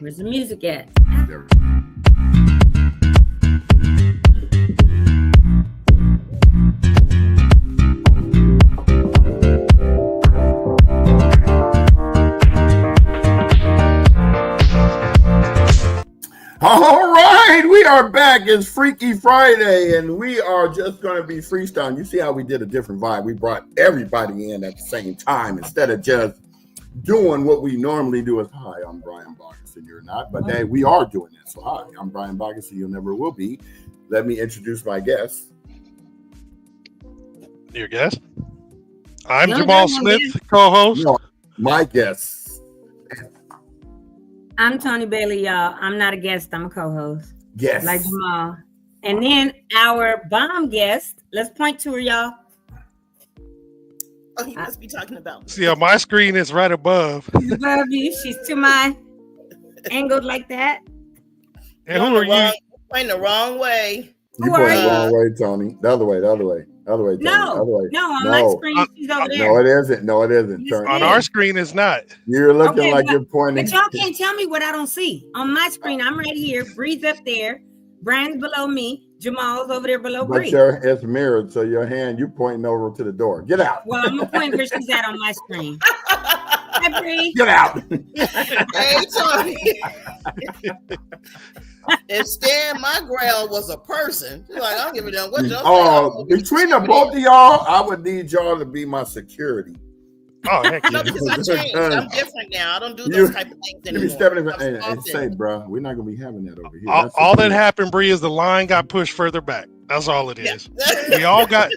Where's the music at? There. All right, we are back. It's Freaky Friday, and we are just going to be freestyling. You see how we did a different vibe? We brought everybody in at the same time instead of just doing what we normally do. Is hi, I'm Brian Bogus, and you're not, but hey, we are doing it. So hi, I'm Brian Bogus, and you never will be. Let me introduce my guest. Your guest? I'm Jamal Smith, co-host. No, my guest. I'm Tony Bailey, y'all. I'm not a guest. I'm a co-host. Yes. Like Jamal. And then our bomb guest, let's point to her, y'all. Oh, he must be talking about. See, on my screen is right above. She's above you. She's to my angled like that. And who are you? Pointing the wrong way. You pointing the wrong way, Tony. The other way, Tony. No, on my screen, she's over there. No, it isn't. On our screen, it's not. You're looking like you're pointing. But y'all can't tell me what I don't see. On my screen, I'm right here. Bree's up there. Brian's below me. Jamal's over there below Bree. But it's mirrored, so your hand, you're pointing over to the door. Get out. Well, I'm going to point where she's at on my screen. Hi, Bree. Get out. Hey, Tony. If Stan my ground was a person, like, I don't give a damn what y'all say. Between the both of y'all, I would need y'all to be my security. Oh, heck yeah. No, because I changed. I'm different now. I don't do those type of things anymore. You be stepping in and say, bro, we're not going to be having that over here. All that happened, Bree, is the line got pushed further back. That's all it is. Yeah. we all got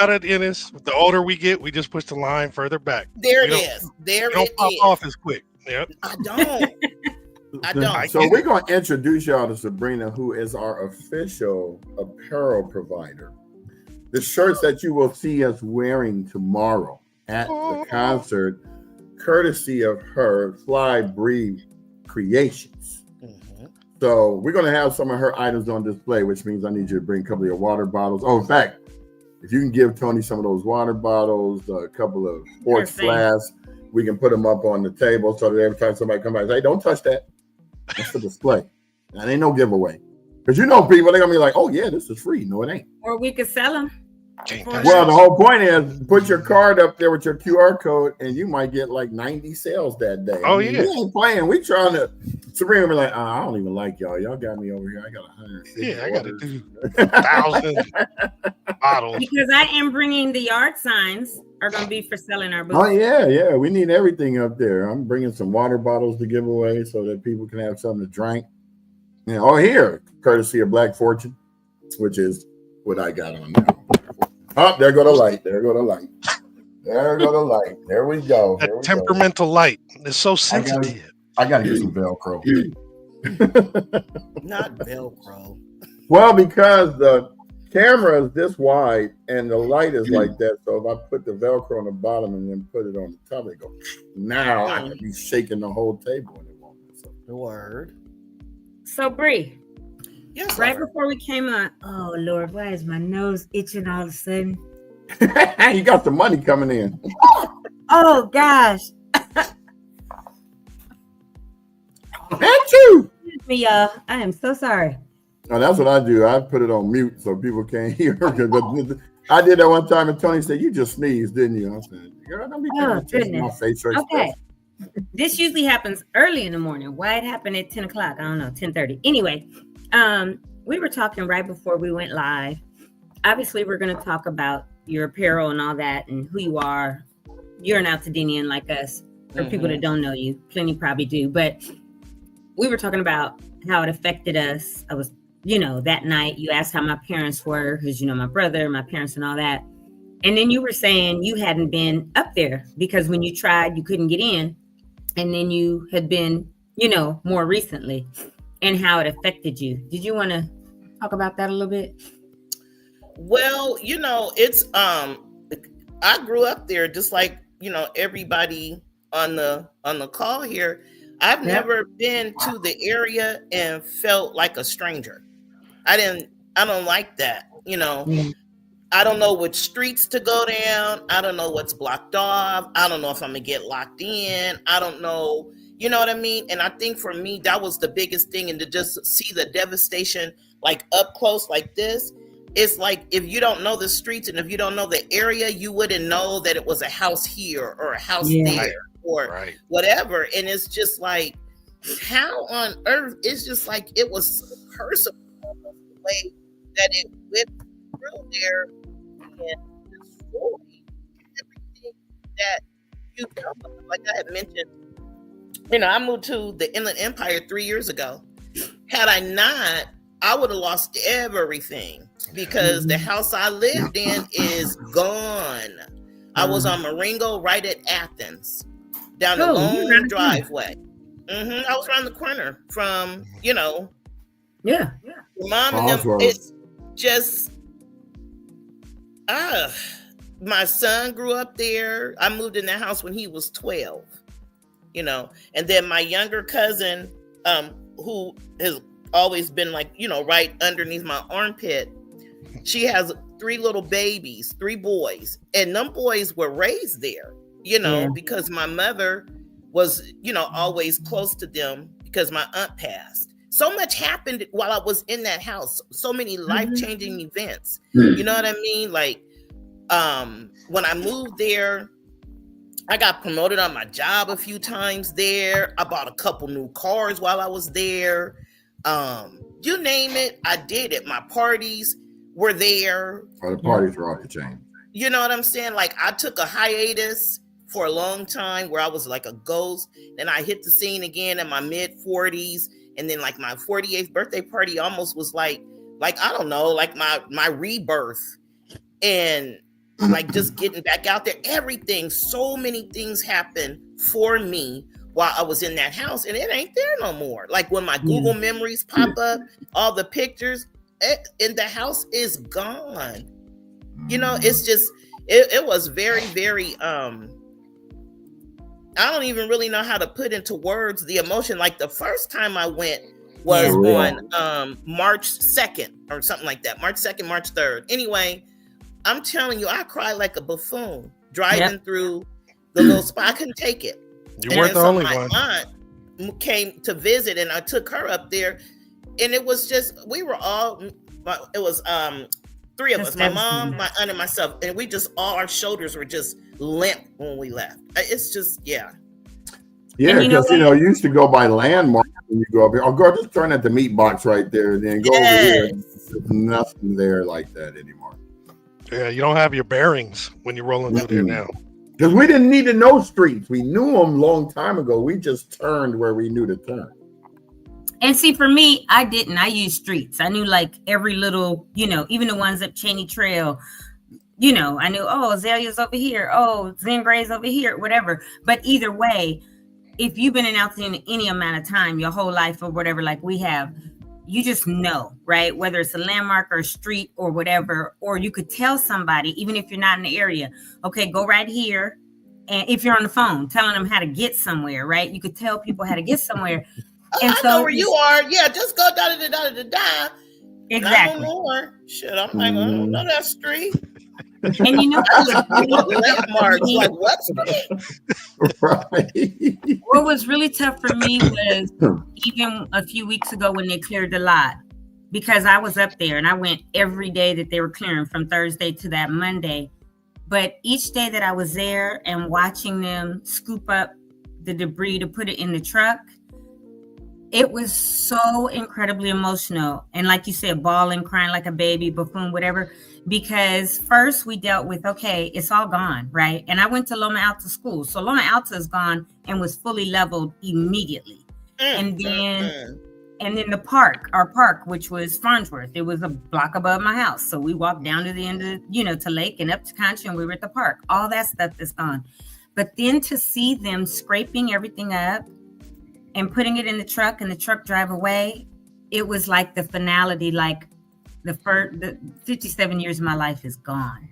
it in us. The older we get, we just push the line further back. There it is. There it is. Don't pop off as quick. Yep. I don't. So we're going to introduce y'all to Sabrina, who is our official apparel provider. The shirts that you will see us wearing tomorrow at the concert, courtesy of her Fly Bree Creations. Mm-hmm. So we're going to have some of her items on display, which means I need you to bring a couple of your water bottles. Oh, in fact, if you can give Tony some of those water bottles, a couple of sports flasks, we can put them up on the table so that every time somebody comes by and say, hey, don't touch that. That's for display. That ain't no giveaway. Because you know people, they're going to be like, oh, yeah, this is free. No, it ain't. Or we could sell them. Well, the whole point is put your card up there with your QR code and you might get like 90 sales that day. Oh, yeah. We ain't playing. We trying to. Sabrina be like, I don't even like y'all. Y'all got me over here. I got 150. Yeah, I got to do 1,000 bottles. Because I am bringing the yard signs are going to be for selling our books. Oh, yeah. We need everything up there. I'm bringing some water bottles to give away so that people can have something to drink. Yeah. Oh, here, courtesy of Black Fortune, which is what I got on now. Oh, there go the light. There we go. That temperamental light is so sensitive. I got to get some Velcro. Not Velcro. Well, because the camera is this wide and the light is like that. So if I put the Velcro on the bottom and then put it on the top, it go. Now I could be shaking the whole table. The word. So, Bree. Yes, right before we came on, oh Lord, why is my nose itching all of a sudden? You got the money coming in. Oh gosh. Thank you. Excuse me, y'all. I am so sorry. Oh, that's what I do. I put it on mute so people can't hear. I did that one time and Tony said, you just sneezed, didn't you? I said, girl, don't be paying attention to my face right Okay. This usually happens early in the morning. Why it happened at 10 o'clock? I don't know, 10:30. Anyway. We were talking right before we went live. Obviously, we're going to talk about your apparel and all that and who you are. You're an Altadenian like us. For people that don't know you, plenty probably do. But we were talking about how it affected us. I was, that night you asked how my parents were because, my brother, my parents and all that. And then you were saying you hadn't been up there because when you tried, you couldn't get in. And then you had been, more recently. And how it affected you. Did you want to talk about that a little bit? Well, it's I grew up there just like everybody on the call here. I've never been to the area and felt like a stranger. I don't like that. I don't know which streets to go down. I don't know what's blocked off. I don't know if I'm gonna get locked in. I don't know You know what I mean? And I think for me, that was the biggest thing. And to just see the devastation like up close like this, it's like if you don't know the streets and if you don't know the area, you wouldn't know that it was a house here or a house there or whatever. And it's just like, how on earth? It's just like it was so personal the way that it went through there and destroyed everything that you know. Like I had mentioned, you know, I moved to the Inland Empire 3 years ago. Had I not, I would have lost everything because the house I lived in is gone. I was on Marengo right at Athens, down the long driveway. I was around the corner from, you know. Yeah. Mom and them, it's just, my son grew up there. I moved in that house when he was 12, you know. And then my younger cousin, who has always been like, you know, right underneath my armpit, she has 3 little babies, 3 boys. And them boys were raised there, you know, because my mother was, you know, always close to them because my aunt passed. So much happened while I was in that house. So many life-changing events. You know what I mean? Like, when I moved there, I got promoted on my job a few times there. I bought a couple new cars while I was there. You name it, I did it. My parties were there. Oh, the parties were off the chain. You know what I'm saying? Like, I took a hiatus for a long time where I was like a ghost. Then I hit the scene again in my mid-40s. And then like my 48th birthday party almost was like I don't know, like my rebirth. And like just getting back out there, everything, so many things happened for me while I was in that house, and it ain't there no more. Like when my Google memories pop up, all the pictures in the house is gone. You know, it's just, it was very, very, I don't even really know how to put into words the emotion. Like the first time I went was on March 2nd or something like that. March 2nd, March 3rd. Anyway, I'm telling you, I cried like a buffoon driving through the little spot. I couldn't take it. You weren't the only one. My aunt came to visit and I took her up there. And it was just, we were all, it was 3 of us, my mom, my aunt, and myself. And we just, all our shoulders were just limp when we left. It's just, Yeah, because, you know, you used to go by landmarks when you go up here. Oh, go just turn at the meat box right there and then go over here. There's nothing there like that anymore. Yeah, you don't have your bearings when you're rolling through there now. Because we didn't need to know streets. We knew them a long time ago. We just turned where we knew to turn. And see, for me, I didn't. I used streets. I knew like every little, you know, even the ones up Cheney Trail. You know, I knew, oh, Azalea's over here. Oh, Zen Gray's over here, whatever. But either way, if you've been in Altadena any amount of time, your whole life or whatever, like we have, you just know, right? Whether it's a landmark or a street or whatever, or you could tell somebody, even if you're not in the area, okay, go right here. And if you're on the phone, telling them how to get somewhere, right? You could tell people how to get somewhere. And I know where you are. Yeah, just go da-da-da-da-da-da. Exactly. No more. Shit, I'm like, I don't know that street. And you know what was really tough for me was even a few weeks ago when they cleared the lot, because I was up there and I went every day that they were clearing from Thursday to that Monday. But each day that I was there and watching them scoop up the debris to put it in the truck, it was so incredibly emotional. And like you said, bawling, crying like a baby, buffoon, whatever. Because first we dealt with, okay, it's all gone, right? And I went to Loma Alta school. So Loma Alta is gone and was fully leveled immediately. And then the park, our park, which was Farnsworth, it was a block above my house. So we walked down to the end of, you know, to Lake and up to Concha, and we were at the park. All that stuff is gone. But then to see them scraping everything up and putting it in the truck and the truck drive away, it was like the finality, like the 57 years of my life is gone.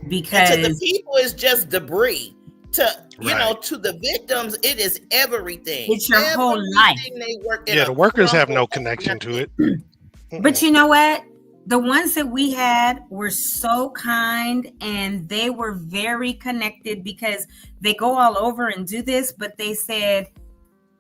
Because and to the people, it's just debris. To you know, to the victims, it is everything. It's your whole life. They work the workers have no connection to it. But you know what? The ones that we had were so kind and they were very connected because they go all over and do this, but they said,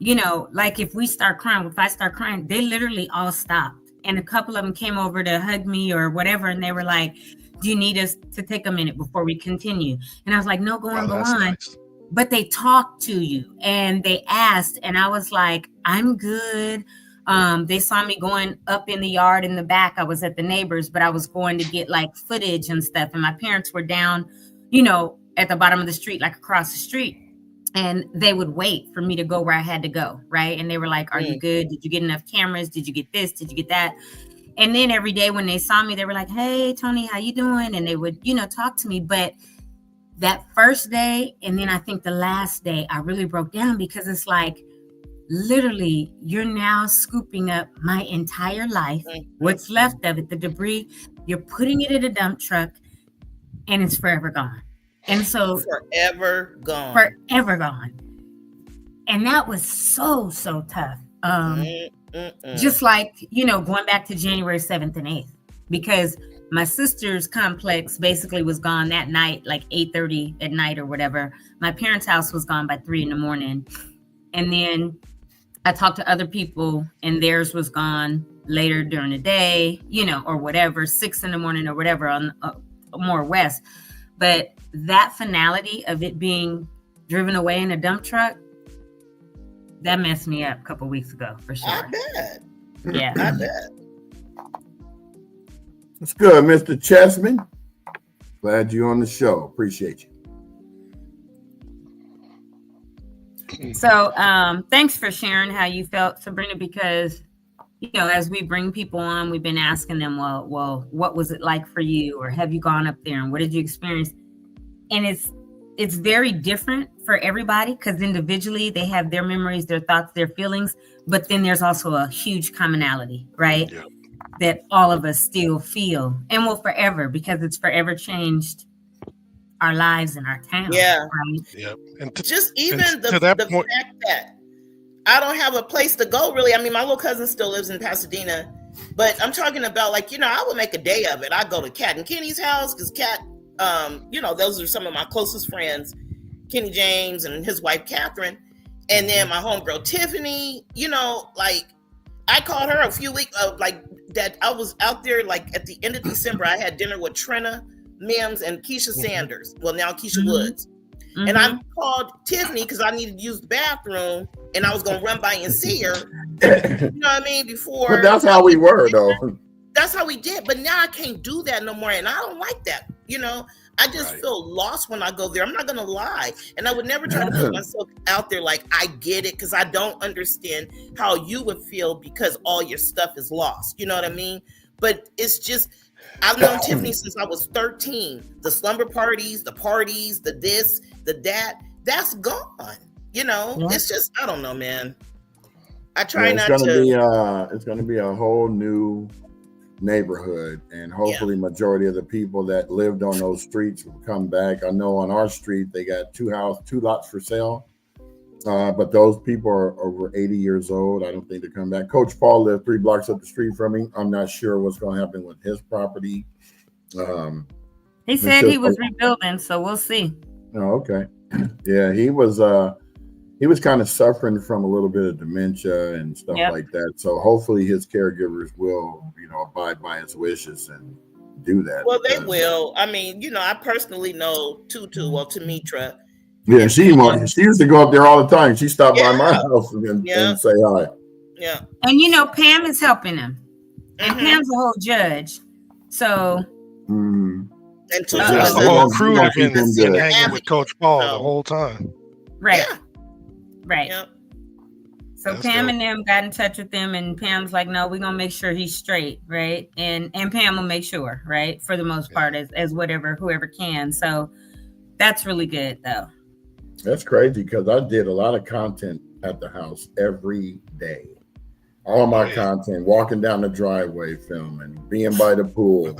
you know, like if I start crying, they literally all stopped. And a couple of them came over to hug me or whatever. And they were like, do you need us to take a minute before we continue? And I was like, no, go on. Nice. But they talked to you and they asked. And I was like, I'm good. They saw me going up in the yard in the back. I was at the neighbors, but I was going to get like footage and stuff. And my parents were down, you know, at the bottom of the street, like across the street. And they would wait for me to go where I had to go, right? And they were like, are you good? Did you get enough cameras? Did you get this? Did you get that? And then every day when they saw me, they were like, hey, Tony, how you doing? And they would, you know, talk to me. But that first day, and then I think the last day, I really broke down because it's like, literally, you're now scooping up my entire life, what's left of it, the debris, you're putting it in a dump truck, and it's forever gone. And so forever gone. And that was so tough. Just like, you know, going back to January 7th and 8th, because my sister's complex basically was gone that night, like 8:30 at night or whatever. My parents' house was gone by 3 a.m. And then I talked to other people and theirs was gone later during the day, you know, or whatever, 6 a.m. or whatever on more west. But that finality of it being driven away in a dump truck, that messed me up a couple weeks ago for sure. I bet. Yeah. I bet. It's good, Mr. Chessman. Glad you're on the show. Appreciate you. So thanks for sharing how you felt, Sabrina, because, you know, as we bring people on, we've been asking them, well, what was it like for you? Or have you gone up there and what did you experience? And it's very different for everybody because individually they have their memories, their thoughts, their feelings, but then there's also a huge commonality, right? Yeah. That all of us still feel and will forever, because it's forever changed our lives and our town. Yeah. Right? Yeah. And just even the fact that I don't have a place to go, really. I mean, my little cousin still lives in Pasadena, but I'm talking about, like, you know, I would make a day of it. I go to Kat and Kenny's house because Kat, you know, those are some of my closest friends, Kenny James and his wife, Catherine. And then my homegirl, Tiffany, you know, like, I called her a few weeks, like, that I was out there, like, at the end of December, I had dinner with Trina Mims and Keisha Sanders. Well, now Keisha Woods. And I called Tiffany because I needed to use the bathroom and I was going to run by and see her. You know what I mean? Before. But that's how we were, though. That's how we did. But now I can't do that no more. And I don't like that. You know, I just feel lost when I go there. I'm not going to lie. And I would never try to put myself out there like I get it, because I don't understand how you would feel because all your stuff is lost. You know what I mean? But it's just, I've known Tiffany since I was 13. The slumber parties, the this, the that, that's gone. You know, it's just, I don't know, man. I try not to. It's going to be a whole new neighborhood, and hopefully majority of the people that lived on those streets will come back. I know on our street, they got two lots for sale. But those people are over 80 years old. I don't think they come back. Coach Paul lived 3 blocks up the street from me. I'm not sure what's going to happen with his property. He said he was rebuilding, so we'll see. Oh, okay. Yeah, he was kind of suffering from a little bit of dementia and stuff like that. So hopefully his caregivers will, you know, abide by his wishes and do that. Well, they will. I mean, you know, I personally know Tamitra. Yeah, she used to go up there all the time. She stopped by my house and say hi. Yeah. And, you know, Pam is helping him. And Pam's a whole judge. So. And the whole crew have been hanging with Coach Paul the whole time. Right. Yeah. Right. Yeah. So that's Pam and them got in touch with them, and Pam's like, no, we're going to make sure he's straight, right? And Pam will make sure, right? For the most part, as whoever can. So that's really good, though. That's crazy, because I did a lot of content at the house every day. All my content, walking down the driveway, filming, being by the pool,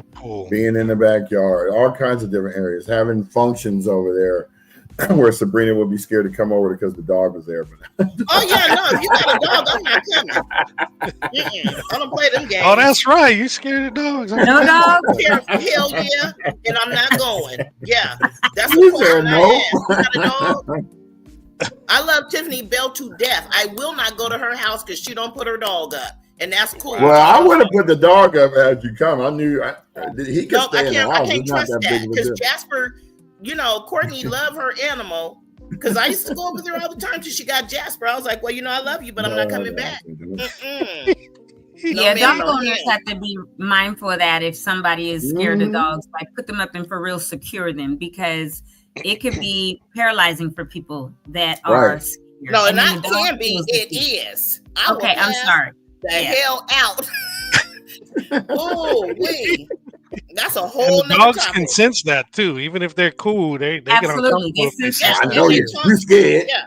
being in the backyard, all kinds of different areas, having functions over there where Sabrina would be scared to come over because the dog was there. Oh, yeah, no, if you got a dog, I'm not coming. I don't play them games. Oh, that's right. You scared of dogs. No dogs? Hell yeah, and I'm not going. Yeah, that's what no. You got a dog? I love Tiffany Bell to death. I will not go to her house because she don't put her dog up, and that's cool. Well, I would have put the dog up as you come. I knew he could stay in the house. I can't trust that because Jasper, Courtney loved her animal. Because I used to go over there all the time till she got Jasper. I was like, well, I love you, but I'm not coming back. Dog owners have to be mindful of that. If somebody is scared of dogs, like put them up and for real secure them, because it could be paralyzing for people that are scared. No, and that can be. It is. Okay, I'm sorry. The hell out. Oh, wait. That's a whole nother dogs topic. can sense that too, even if they're cool. They absolutely get I know you're scared. Yeah,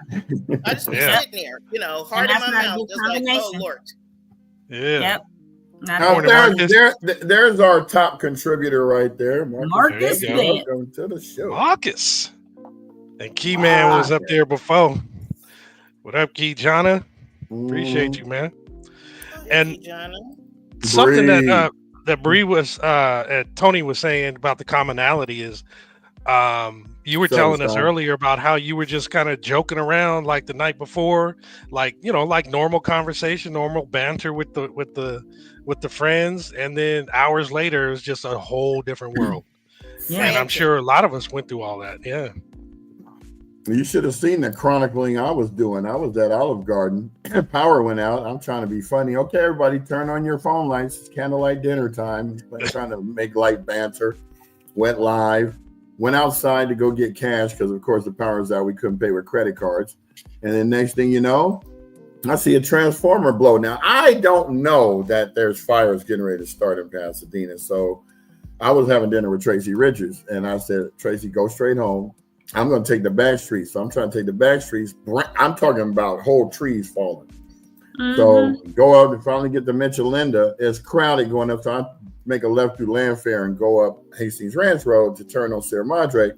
I just be sitting there, heart in my mouth, just like, oh Lord. Yeah. Yep. There's our top contributor right there, Marcus. Welcome to the show, Marcus. And Key Man was up there before. What up, Key Jana? Appreciate you, man. And something that Bree was Tony was saying about the commonality is you were telling us earlier about how you were just kind of joking around like the night before, like like normal conversation, normal banter with the friends, and then hours later it was just a whole different world. And I'm sure a lot of us went through all that. You should have seen the chronicling I was doing. I was at Olive Garden. Power went out. I'm trying to be funny. Okay, everybody, turn on your phone lights. It's candlelight dinner time. I'm trying to make light banter. Went live. Went outside to go get cash because, of course, the power's out. We couldn't pay with credit cards. And then next thing you know, I see a transformer blow. Now, I don't know that there's fires getting ready to start in Pasadena. So I was having dinner with Tracy Richards. And I said, Tracy, go straight home. I'm going to take the back streets. So I'm trying to take the back streets. I'm talking about whole trees falling. So go out and finally get to Michelinda. It's crowded going up. So I make a left through Landfair and go up Hastings Ranch Road to turn on Sierra Madre.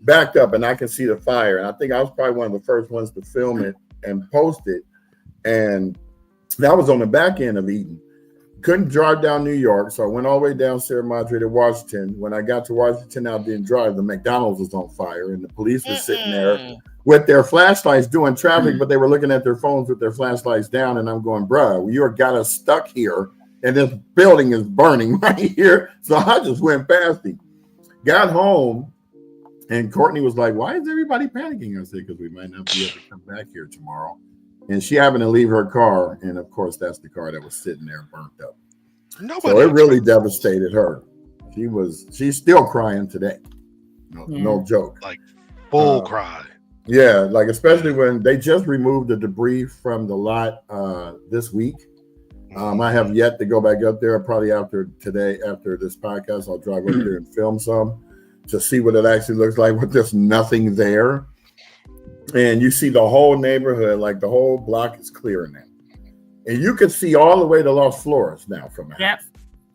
Backed up and I can see the fire. And I think I was probably one of the first ones to film it and post it. And that was on the back end of Eden. Couldn't drive down New York, so I went all the way down Sierra Madre to Washington. When I got to Washington, I didn't drive. The McDonald's was on fire, and the police were sitting there with their flashlights doing traffic, but they were looking at their phones with their flashlights down, and I'm going, bruh, you got us stuck here, and this building is burning right here. So I just went past him. Got home, and Courtney was like, why is everybody panicking? I said, because we might not be able to come back here tomorrow. And she happened to leave her car, and of course, that's the car that was sitting there burnt up. So it really devastated her. She's still crying today. No joke. Like full cry. Yeah, like especially when they just removed the debris from the lot this week. I have yet to go back up there. Probably after this podcast, I'll drive up there and film some to see what it actually looks like with just nothing there. And you see the whole neighborhood, like the whole block is clear now. And you can see all the way to Los Flores now from the house.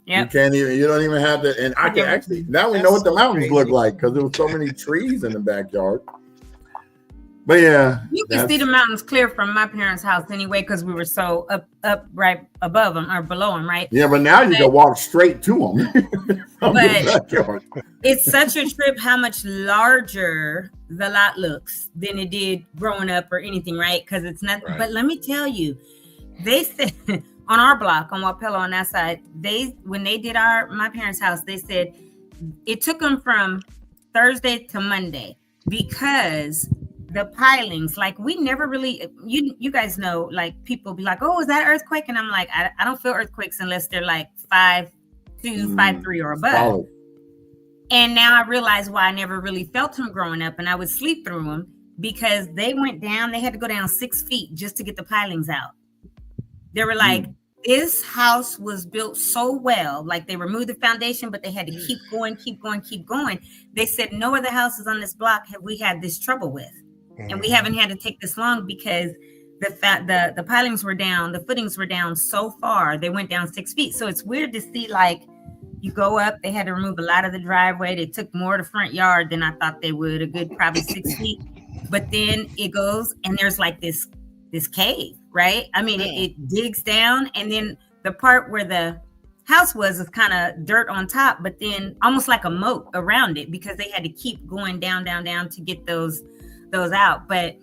Yep. You don't even have to, and I can actually, now we know what the mountains look like because there was so many trees in the backyard. But yeah. You can see the mountains clear from my parents' house anyway, because we were so up right above them or below them, right? Yeah, but now you can walk straight to them. But it's such a trip how much larger the lot looks than it did growing up or anything, right? Because it's not, but let me tell you, they said on our block, on Wapello on that side, when they did my parents' house, they said it took them from Thursday to Monday because the pilings, like we never really, you guys know, like people be like, oh, is that earthquake? And I'm like, I don't feel earthquakes unless they're like 5.2, 5.3 or above. Solid. And now I realize why I never really felt them growing up, and I would sleep through them because they went down. They had to go down 6 feet just to get the pilings out. They were like, this house was built so well, like they removed the foundation, but they had to keep going. They said no other houses on this block have we had this trouble with. And we haven't had to take this long because the pilings were down, the footings were down so far, they went down 6 feet. So it's weird to see, like, you go up, they had to remove a lot of the driveway. They took more of the front yard than I thought they would, a good probably 6 feet. But then it goes and there's like this cave, right? I mean, it digs down, and then the part where the house was is kind of dirt on top, but then almost like a moat around it because they had to keep going down to get those out. But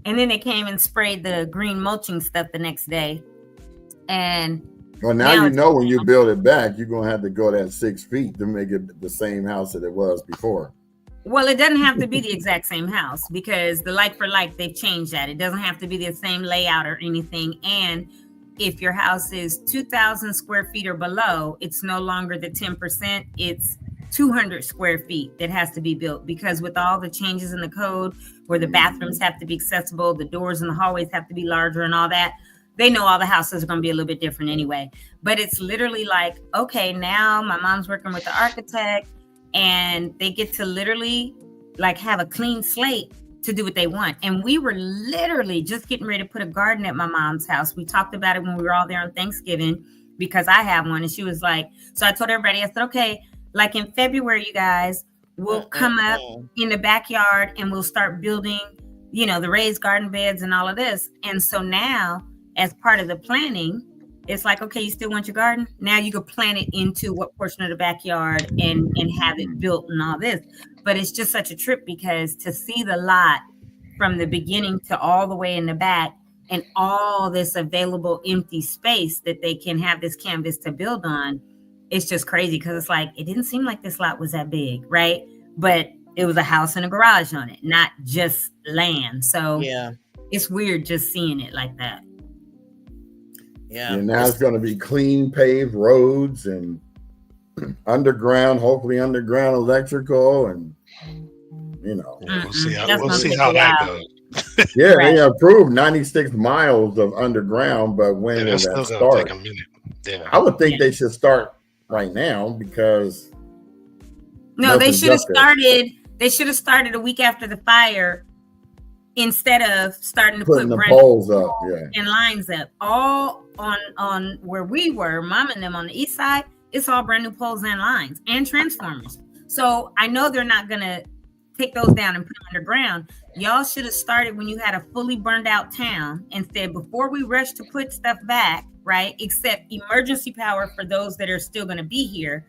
And then they came and sprayed the green mulching stuff the next day. And well, now you know when you build it back, you're going to have to go that 6 feet to make it the same house that it was before. Well, it doesn't have to be the exact same house because the like for like, they've changed that. It doesn't have to be the same layout or anything. And if your house is 2,000 square feet or below, it's no longer the 10%. It's 200 square feet that has to be built, because with all the changes in the code where the bathrooms have to be accessible, the doors in the hallways have to be larger and all that, they know all the houses are going to be a little bit different anyway. But it's literally like, okay, now my mom's working with the architect and they get to literally like have a clean slate to do what they want. And we were literally just getting ready to put a garden at my mom's house. We talked about it when we were all there on Thanksgiving because I have one. And she was like, so I told everybody, I said, okay, like in February, you guys will come up in the backyard and we'll start building, you know, the raised garden beds and all of this. And so now as part of the planning, it's like, okay, you still want your garden? Now you can plant it into what portion of the backyard and have it built and all this. But it's just such a trip because to see the lot from the beginning to all the way in the back and all this available empty space that they can have this canvas to build on, it's just crazy because it's like, it didn't seem like this lot was that big, right? But it was a house and a garage on it, not just land. So yeah, it's weird just seeing it like that. Yeah. And now it's going to be clean paved roads and underground, hopefully underground electrical, and you know, we'll see how that goes. Yeah, right. They approved 96 miles of underground, but when will that start? Take a minute. Yeah. I would think they should start right now because they should have started. They should have started a week after the fire. Instead of starting to put the poles up and lines up, all on where we were, Mom and them on the east side, it's all brand new poles and lines and transformers. So I know they're not gonna take those down and put them underground. Y'all should have started when you had a fully burned out town and said, before we rush to put stuff back, right? Except emergency power for those that are still gonna be here,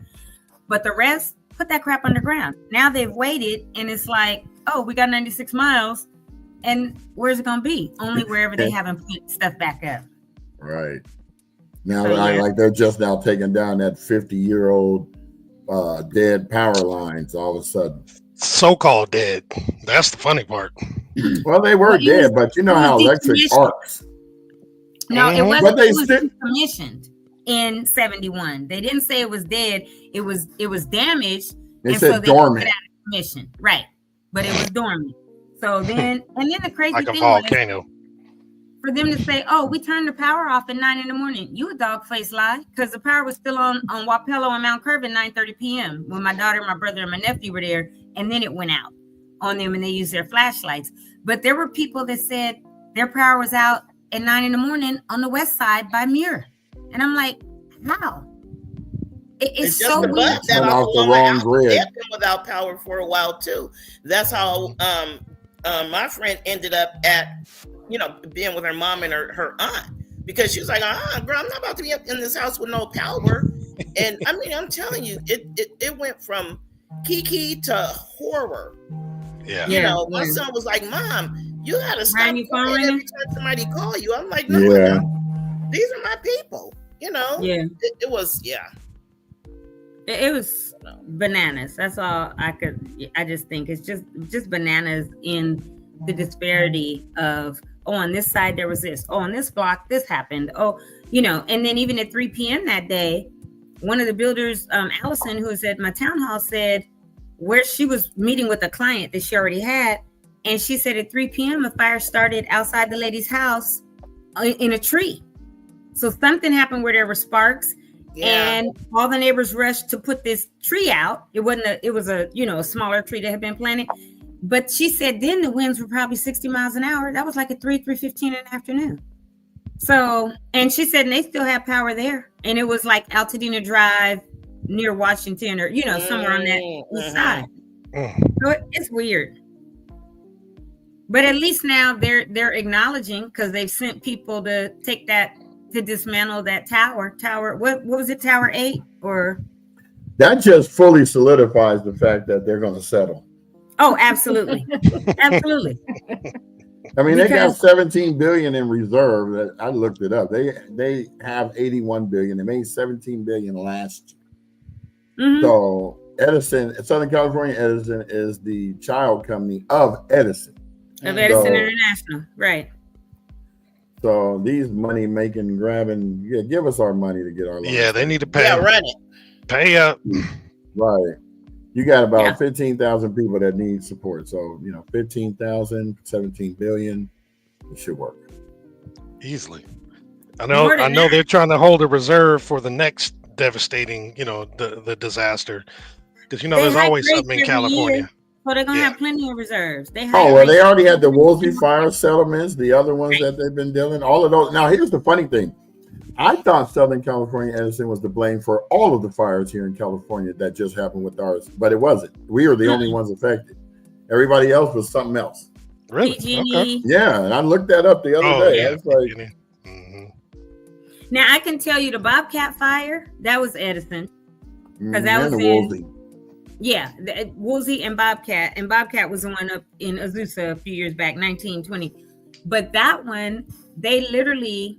but the rest, put that crap underground. Now they've waited, and it's like, oh, we got 96 miles. And where's it going to be? Only wherever they haven't put stuff back up. Right. Now, like they're just now taking down that 50-year-old dead power lines all of a sudden. So-called dead. That's the funny part. Well, they were dead, but you know how electric arcs. No, it wasn't. But it was decommissioned in 71. They didn't say it was dead. It was damaged. They said dormant. Right. But it was dormant. So then, and then the crazy like thing was for them to say, "Oh, we turned the power off at 9 a.m." You a dog face lie, because the power was still on Wapello and Mount Curve at 9:30 p.m. when my daughter, my brother, and my nephew were there, and then it went out on them, and they used their flashlights. But there were people that said their power was out at 9 a.m. on the west side by Muir, and I'm like, how? It's so weird. That off the wrong grid. They've been without power for a while too. That's how my friend ended up at, being with her mom and her aunt, because she was like, girl, I'm not about to be up in this house with no power. And I mean, I'm telling you, it went from kiki to horror. Yeah. My son was like, Mom, you gotta stop every time somebody call you. I'm like, no, these are my people. It was, It was bananas. That's all I just think it's just bananas in the disparity of, oh, on this side there was this, oh, on this block this happened, oh, and then even at 3 p.m. that day, one of the builders, Allison, who was at my town hall, said where she was meeting with a client that she already had, and she said at 3 p.m. a fire started outside the lady's house in a tree. So something happened where there were sparks. Yeah. And all the neighbors rushed to put this tree out. It was a smaller tree that had been planted. But she said then the winds were probably 60 miles an hour. That was like at 3:15 in the afternoon. So, and she said, and they still have power there. And it was like Altadena Drive near Washington, or, somewhere on that east side. So it's weird. But at least now they're acknowledging, because they've sent people to take that, to dismantle that tower. What was it, Tower 8? Or that just fully solidifies the fact that they're going to settle. Oh, absolutely. Absolutely. I mean, they got 17 billion in reserve. I looked it up. They have 81 billion. They made 17 billion last year. Mm-hmm. So Edison, Southern California Edison, is the child company of Edison. Of Edison International, right? So these money making, grabbing, give us our money to get our lives. Yeah, they need to pay. Yeah, run it. Pay up. Right. You got about 15,000 people that need support. So, 15,000, 17 billion, it should work. Easily. I know they're trying to hold a reserve for the next devastating, the disaster. Because, there's always something in California. So they're going to have plenty of reserves. They already had the Woolsey fire settlements, the other ones that they've been dealing, all of those. Now, here's the funny thing. I thought Southern California Edison was to blame for all of the fires here in California that just happened with ours, but it wasn't. We were the only ones affected. Everybody else was something else. Really? Okay. Yeah, and I looked that up the other day. Yeah. I was like, Now I can tell you the Bobcat fire, that was Edison. Because that was Woolsey. Yeah, Woolsey and Bobcat. And Bobcat was the one up in Azusa a few years back, 1920. But that one, they literally,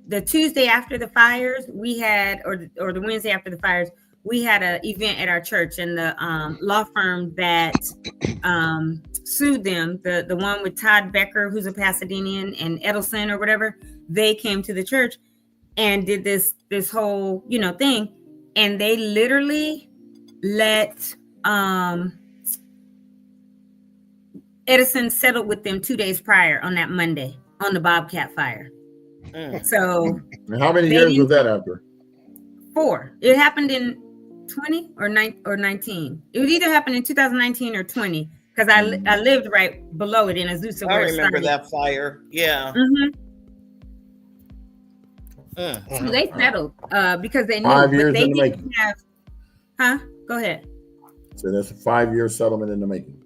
the Tuesday after the fires, we had, or the Wednesday after the fires, we had an event at our church, and the law firm that sued them, the one with Todd Becker, who's a Pasadena's, and Edelson or whatever, they came to the church and did this whole, thing. And they literally let Edison settle with them 2 days prior on that Monday on the Bobcat fire. So how many years was that after? 4. It happened in 20 or 19. It would either happen in 2019 or 20 because I lived right below it in Azusa. I remember that fire. Yeah. So they settled because they knew 5 years they in the didn't making. have. Go ahead. So that's a 5-year settlement in the making.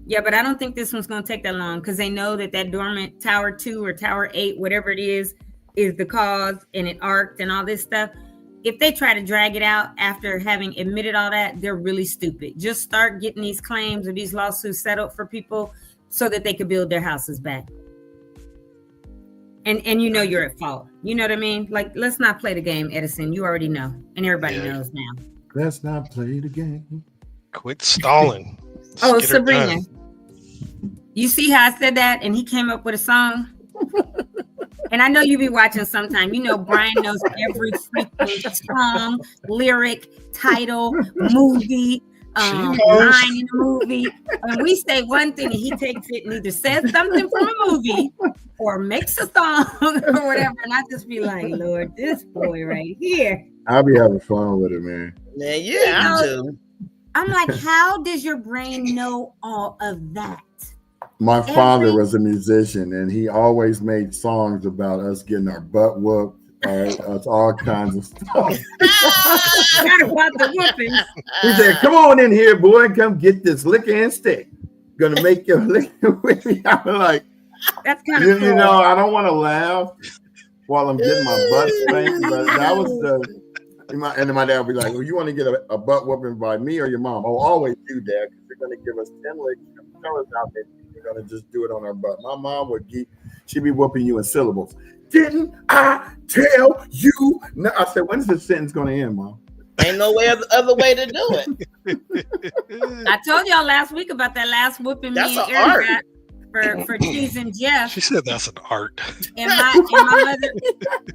Yeah, but I don't think this one's going to take that long because they know that dormant Tower 2 or Tower 8, whatever it is the cause, and it arced and all this stuff. If they try to drag it out after having admitted all that, they're really stupid. Just start getting these claims or these lawsuits settled for people so that they could build their houses back. And you're at fault. You know what I mean? Like, let's not play the game, Edison. You already know. And everybody knows now. Let's not play the game. Quit stalling. Oh, Sabrina. You see how I said that? And he came up with a song. And I know you be watching sometime. Brian knows every freaking song, lyric, title, movie, line in the movie. And we say one thing and he takes it and either says something from a movie or makes a song or whatever. And I just be like, Lord, this boy right here. I'll be having fun with it, man. Yeah, I do. I'm like, how does your brain know all of that? My father was a musician, and he always made songs about us getting our butt whooped, all kinds of stuff. Not about the whooping. He said, "Come on in here, boy, come get this liquor and stick. Gonna make your liquor with me." I'm like, that's kind of cool. I don't want to laugh while I'm getting my butt spanked, but that was and my dad would be like, "Well, you want to get a butt whooping by me or your mom?" "Oh, always you, Dad, because you're going to give us 10 licks and tell us out there you're going to just do it on our butt." My mom she'd be whooping you in syllables. "Didn't I tell you?" No, I said, "When's this sentence going to end, Mom?" Ain't no other way to do it. I told y'all last week about that last whooping That's me and an Eric got for teasing Jeff. She said that's an art. And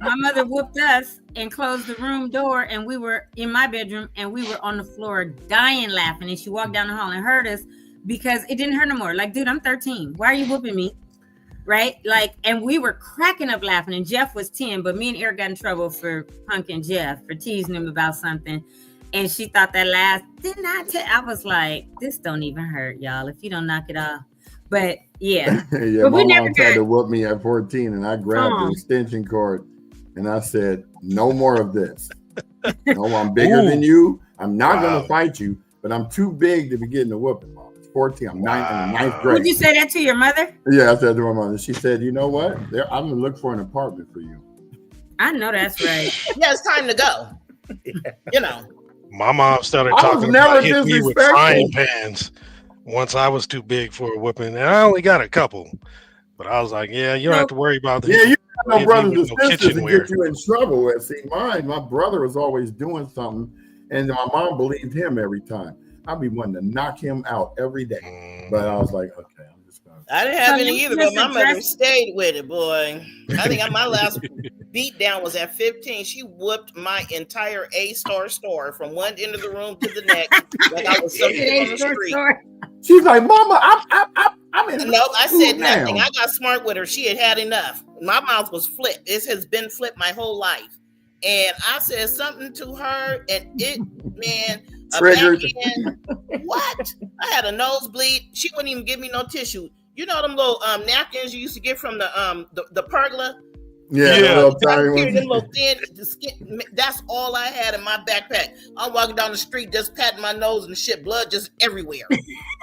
my mother whooped us and closed the room door, and we were in my bedroom and we were on the floor dying laughing. And she walked down the hall and heard us because it didn't hurt no more. Like, dude, I'm 13. Why are you whooping me? Right? Like, and we were cracking up laughing. And Jeff was 10, but me and Eric got in trouble for punking Jeff for teasing him about something. And she thought that last, didn't I tell? I was like, this don't even hurt, y'all, if you don't knock it off. But yeah. But my mom tried to whoop me at 14, and I grabbed the extension cord and I said, "No more of this. No, I'm bigger than you. I'm not going to fight you, but I'm too big to be getting a whooping, Mom. It's 14. I'm in the 9th grade." Would you say that to your mother? Yeah, I said to my mother. She said, "You know what? I'm going to look for an apartment for you." I know that's right. Yeah, it's time to go. My mom started talking about hitting me with frying pans. once I was too big for a whooping, and I only got a couple. But I was like, yeah, you don't have to worry about that. Yeah, you got no brothers and no sisters to kitchenware. get you in trouble. And see, my brother was always doing something, and my mom believed him every time. I'd be wanting to knock him out every day. But I was like, okay, I'm just going to. I didn't have any either, but my mother stayed with it, boy. I think my last beat down was at 15. She whooped my entire A-star store from one end of the room to the next. Like I was something on the street. She's like, Mama, I'm in. Nope, I said nothing. I got smart with her. She had enough. My mouth was flipped. This has been flipped my whole life. And I said something to her, and it, man, triggered. What? I had a nosebleed. She wouldn't even give me no tissue. You know them little napkins you used to get from the pergola? Yeah. Them little thin, the skin, that's all I had in my backpack. I'm walking down the street just patting my nose and shit, blood just everywhere.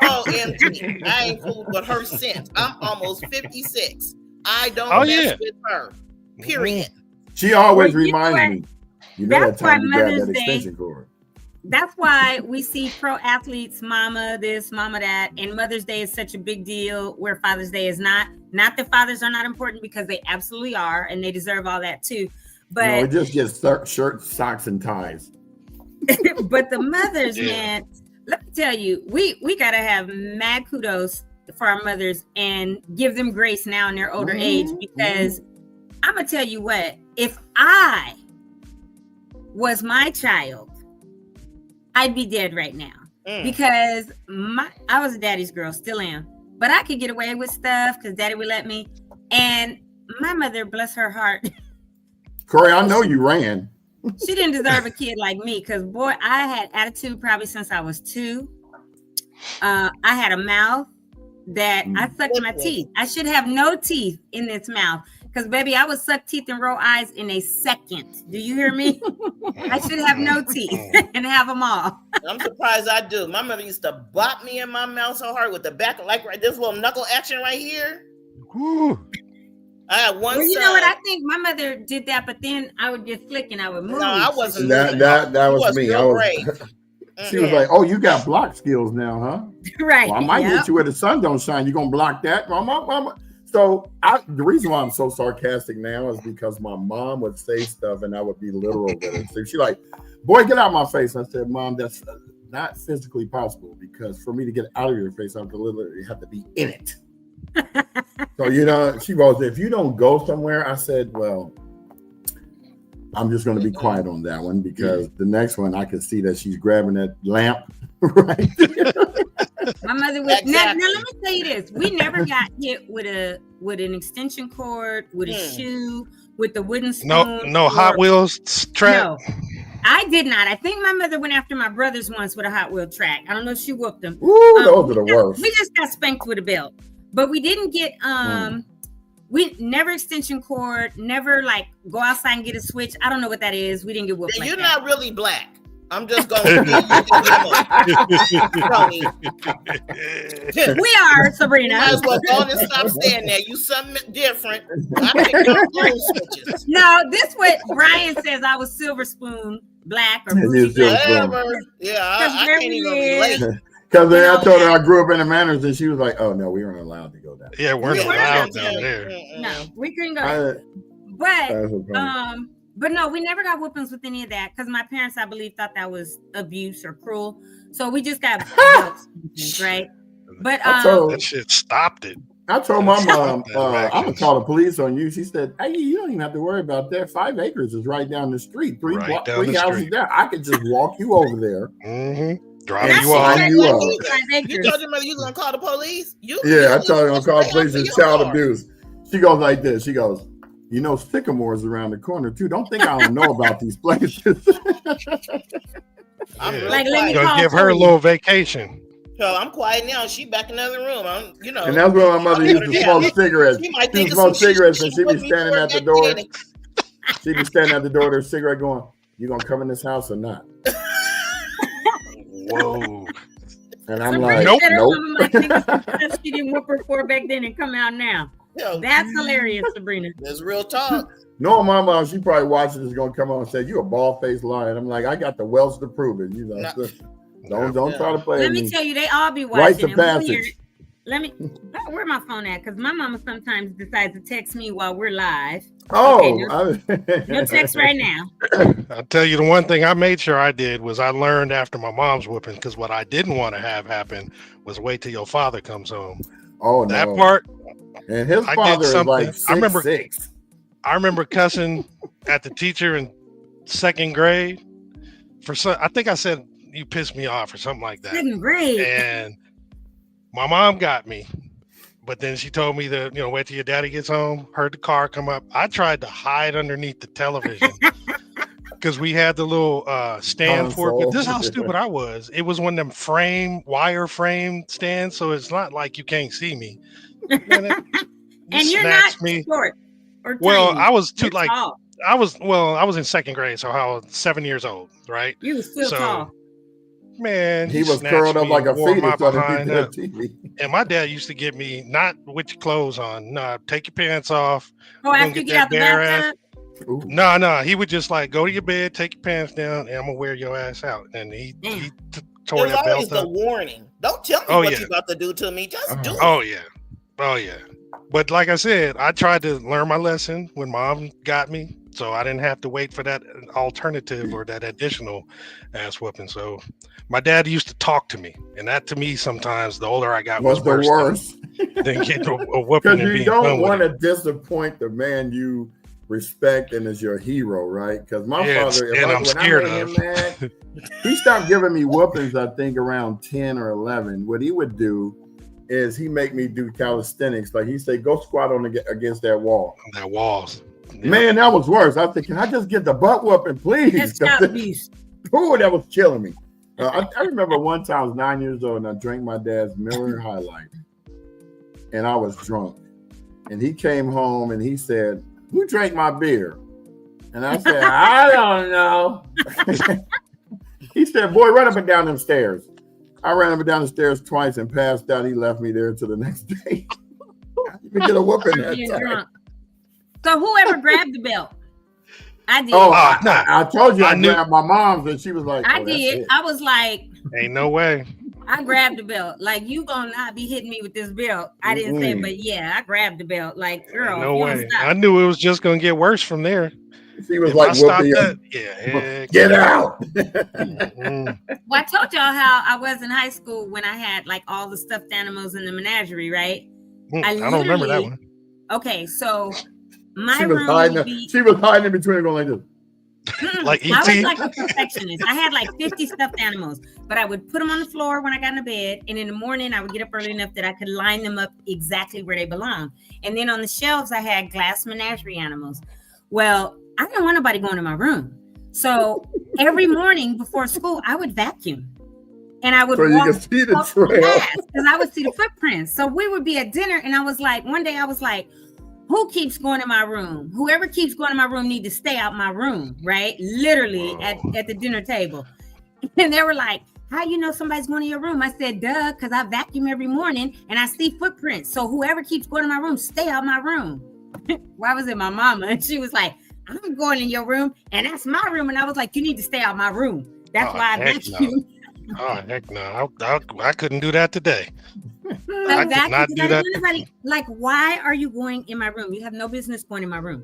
OMG. I ain't fooled with her since. I'm almost 56. I don't mess with her. Period. She always reminds me. You know that's that time why you Mother's grab that Day, extension cord. That's why we see pro athletes, mama this, mama that, and Mother's Day is such a big deal where Father's Day is not. Not that fathers are not important, because they absolutely are, and they deserve all that too. But no, it just gets shirts, socks, and ties. But the mothers, man, let me tell you, we gotta have mad kudos for our mothers and give them grace now in their older age, because I'm gonna tell you what, if I was my child, I'd be dead right now, because I was a daddy's girl, still am, but I could get away with stuff because daddy would let me. And my mother, bless her heart, Corey, I know you ran. She didn't deserve a kid like me, because boy, I had attitude probably since I was 2. I had a mouth that I sucked my teeth. I should have no teeth in this mouth, because baby, I would suck teeth and roll eyes in a second. Do you hear me? I should have no teeth and have them all. I'm surprised I do. My mother used to bop me in my mouth so hard with the back, like right, this little knuckle action right here. Ooh. I had one. Well, you know what? I think my mother did that, but then I would just flick and I would move. No, I wasn't. That was me. I was. She was like, "Oh, you got block skills now, huh?" Right. Well, I might get you where the sun don't shine. You gonna block that, mama? So the reason why I'm so sarcastic now is because my mom would say stuff and I would be literal with it. So she's like, "Boy, get out of my face." I said, "Mom, that's not physically possible, because for me to get out of your face, I have to literally have to be in it." So, she goes, "If you don't go somewhere," I said, "Well, I'm just going to be quiet on that one, because the next one I can see that she's grabbing that lamp." Right. My mother was. Now let me tell you this: we never got hit with an extension cord, with a shoe, with the wooden spoon. No Hot Wheels track. No, I did not. I think my mother went after my brothers once with a Hot Wheel track. I don't know if she whooped them. Ooh, those are the worst. We just got spanked with a belt, but we didn't get we never extension cord, never like go outside and get a switch. I don't know what that is. We didn't get whooped. You're like not really black. I'm just going. We are, Sabrina. You might as well go and stop saying that. You something different. I picked up those switches. No, this what Brian says. I was silver spoon, black or whatever. Yeah, I can't even relate. Because I told her I grew up in the Manors, and she was like, "Oh no, we weren't allowed to go down there." Yeah, we're not allowed down there. No, we couldn't go. But no, we never got whoopings with any of that, because my parents, I believe, thought that was abuse or cruel. So we just got belts, right? But that shit stopped it. I told my mom, I'm gonna call the police on you. She said, "Hey, you don't even have to worry about that. 5 acres is right down the street. Three houses down. I could just walk you over there." Mm-hmm. Drive you off. You told your mother you was gonna call the police? I told her I'm gonna call the police. It's child abuse. She goes like this. She goes, Sycamore's around the corner too. Don't think I don't know about these places. I'm let me give her a little vacation. So I'm quiet now. She back in another room. And that's where my mother used to smoke cigarettes. She would smoke cigarettes, and she'd be standing at the door. She'd be standing at the door with her cigarette, going, "You gonna come in this house or not?" Whoa. And I'm like, nope. She didn't whoop her for back then and come out now. That's hilarious, Sabrina. That's real talk. No, my mom, she probably watching this, gonna come on and say, "You a bald-faced liar." And I'm like, I got the wells to prove it. Don't try to play. Let me tell you, they all be watching. Right to passage. Let me. Where my phone at? Because my mama sometimes decides to text me while we're live. Oh, okay, no text right now. I'll tell you the one thing I made sure I did was I learned after my mom's whooping, because what I didn't want to have happen was wait till your father comes home. Oh, that part. And his father is like 6'6". I remember cussing at the teacher in second grade for some. I think I said you pissed me off or something like that. Second grade. And my mom got me. But then she told me to, wait till your daddy gets home, heard the car come up. I tried to hide underneath the television because we had the little stand for it. But this is how stupid I was. It was one of them wire frame stands. So it's not like you can't see me. And you're not short or tiny. Well, I was too tall. I was in second grade. So I was 7 years old, right? You was still tall. Man, he was curled up like a fetus behind TV. And my dad used to get me not with your clothes on. No, take your pants off. Oh, after you get out the bathtub? No. He would just go to your bed, take your pants down, and I'm gonna wear your ass out. And he tore that belt up. There's always the warning. Don't tell me what you're about to do to me. Just do it. Oh yeah. But like I said, I tried to learn my lesson when mom got me, so I didn't have to wait for that alternative or that additional ass whooping. So my dad used to talk to me, and that to me sometimes the older I got was the worst. Than getting a whooping. Because you don't want to disappoint the man you respect and is your hero, right? Because my father, I'm scared of him mad, he stopped giving me whoopings. I think around 10 or 11. What he would do is he make me do calisthenics. Like he say, go squat against that wall. That walls. Yeah. Man, that was worse. I think, can I just get the butt whooping, please? Ooh, that was killing me. I remember one time I was 9 years old and I drank my dad's Miller High Life, and I was drunk. And he came home and he said, "Who drank my beer?" And I said, "I don't know." He said, "Boy, run up and down them stairs." I ran up and down the stairs twice and passed out. He left me there until the next day. You get a whooping that time. So whoever grabbed the belt? I did. Oh, I told you I grabbed my mom's, and she was like, I did. I was like, ain't no way. I grabbed the belt. Like, you gonna not be hitting me with this belt. I didn't say, but yeah, I grabbed the belt. Like, girl, no way. I knew it was just gonna get worse from there. She was like, get out. Well, I told y'all how I was in high school when I had like all the stuffed animals in the menagerie, right? I don't remember that one. Okay, so my she was room hiding. would be, she was hiding in between, going like this. Like E.T. I was like a perfectionist. I had like 50 stuffed animals, but I would put them on the floor when I got into bed, and in the morning I would get up early enough that I could line them up exactly where they belong. And then on the shelves I had glass menagerie animals. Well, I didn't want nobody going to my room, so every morning before school I would vacuum, and I would walk you could see the trail because I would see the footprints. So we would be at dinner, and I was like, one day I was like, who keeps going to my room? Whoever keeps going to my room need to stay out my room, right? Literally at the dinner table. And they were like, how you know somebody's going to your room? I said, duh, because I vacuum every morning and I see footprints. So whoever keeps going to my room, stay out my room. Why was it my mama? And she was like, I'm going in your room and that's my room. And I was like, you need to stay out my room. That's why I vacuum. No. Oh, heck no. I couldn't do that today. I could not do that. Like, why are you going in my room? You have no business going in my room.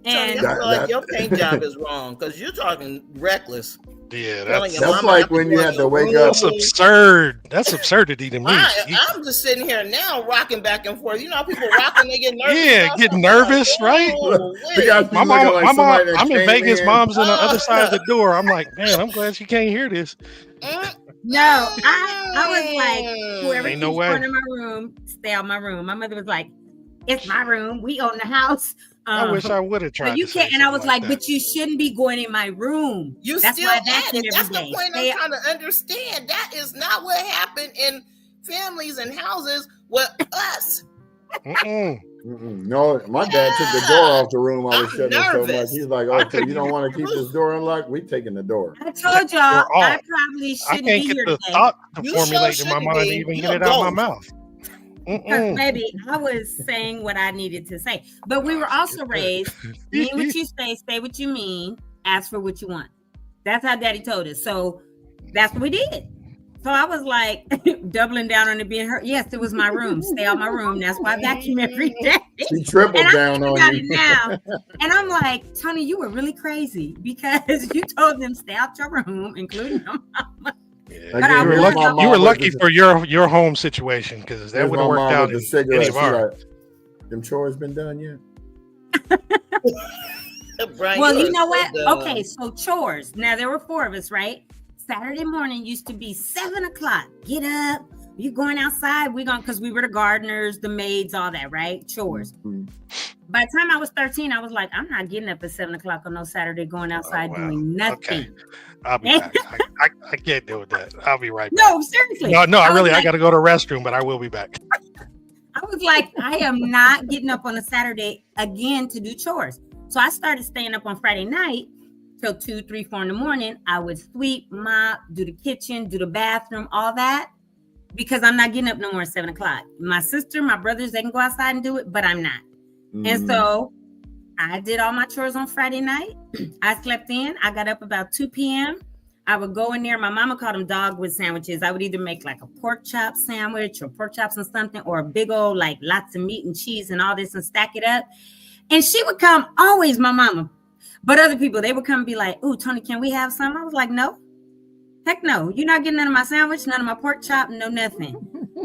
And so like your paint job is wrong because you're talking reckless. Yeah, that's like when you had to wake up. That's absurd. That's absurdity to me. I'm just sitting here now rocking back and forth. You know how people rock when they get nervous? Yeah, get nervous, right? My mom, I'm in Vegas. Mom's on the other side of the door. I'm like, man, I'm glad she can't hear this. No, I was like, whoever keeps going in my room, stay out my room. My mother was like, it's my room. We own the house. I wish I would have tried. But you can't. And I was like, but you shouldn't be going in my room. That's still at it. That's the point I'm trying to understand. That is not what happened in families and houses with us. No, my dad took the door off the room. I was shutting it so much. He's like, "Oh, so you don't want to keep this door unlocked? We taking the door." I told y'all I probably shouldn't be here today. I can't get the thought to formulate in my mind to even get it out of my mouth. Maybe I was saying what I needed to say, but we were also raised: mean what you say what you mean, ask for what you want. That's how Daddy told us. So that's what we did. So I was like doubling down on it being her. Yes, it was my room. Stay out my room. That's why I vacuum every day. She tripled down on you now. And I'm like, Tony, you were really crazy because you told them stay out your room, including your mama. Yeah, you were lucky for your home situation because that would have worked out in any of our. Them chores been done yet? Brian, well, you know what? Okay, so chores. Now there were 4 of us, right? Saturday morning used to be 7:00. Get up. You going outside? Because we were the gardeners, the maids, all that, right? Chores. Mm-hmm. By the time I was 13, I was like, I'm not getting up at 7:00 on no Saturday, going outside doing nothing. Okay. I'll be back. I can't deal with that. I'll be right back. No, seriously. No, I got to go to the restroom, but I will be back. I was like, I am not getting up on a Saturday again to do chores. So I started staying up on Friday night till 2, 3, 4 in the morning. I would sweep, mop, do the kitchen, do the bathroom, all that, because I'm not getting up no more at 7:00. My sister, my brothers, they can go outside and do it, but I'm not. Mm. And so I did all my chores on Friday night. I slept in. I got up about 2 p.m. I would go in there. My mama called them dogwood sandwiches. I would either make like a pork chop sandwich or pork chops and something, or a big old, like lots of meat and cheese and all this and stack it up. And she would come, always my mama. But other people, they would come and be like, ooh, Tony, can we have some? I was like, no. Heck no. You're not getting none of my sandwich, none of my pork chop, no nothing.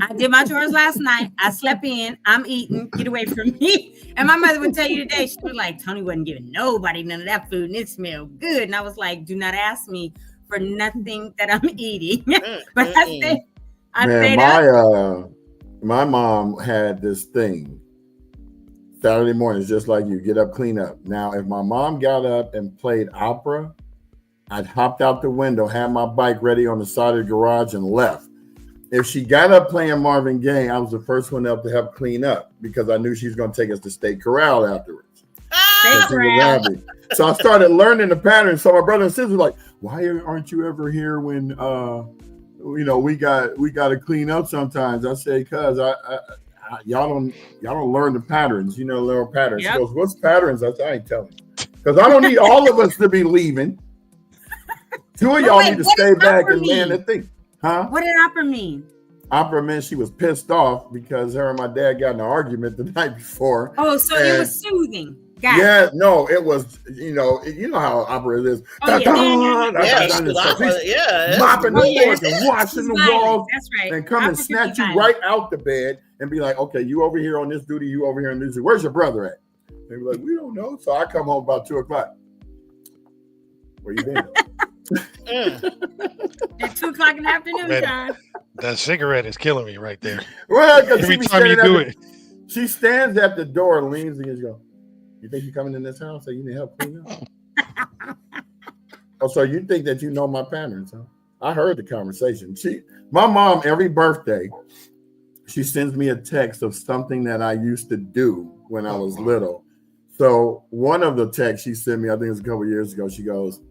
I did my chores last night. I slept in. I'm eating. Get away from me. And my mother would tell you today, she was like, Tony wasn't giving nobody none of that food, and it smelled good. And I was like, do not ask me for nothing that I'm eating. But I stayed up. My mom had this thing. Saturday mornings, just like you, get up, clean up. Now, if my mom got up and played opera, I'd hopped out the window, had my bike ready on the side of the garage and left. If she got up playing Marvin Gaye, I was the first one up to help clean up because I knew she was going to take us to State Corral afterwards. So I started learning the pattern. So my brother and sister were like, why aren't you ever here when, we got to clean up sometimes? I say, cuz y'all don't learn the patterns, little patterns. Yep. She goes, what's patterns? I said, I ain't telling you. Because I don't need all of us to be leaving. 2 of y'all need to stay back and land the thing. Huh? What did opera mean? Opera meant she was pissed off because her and my dad got in an argument the night before. Oh, so it was soothing. No, it was, you know how opera is. Mopping the floors and washing the walls. That's right. And come and snatch you right out the bed and be like, okay, you over here on this duty, you over here on this duty. Where's your brother at? They were like, we don't know. So I come home about 2:00. Where you been? At 2:00 in the afternoon time. That cigarette is killing me right there. Well, every time you do it. She stands at the door and leans and goes, you think you're coming in this house so you need help clean up? Oh, so you think that you know my patterns, huh? I heard the conversation. My mom, every birthday, she sends me a text of something that I used to do when I was little. So one of the texts she sent me, I think it was a couple of years ago, she goes,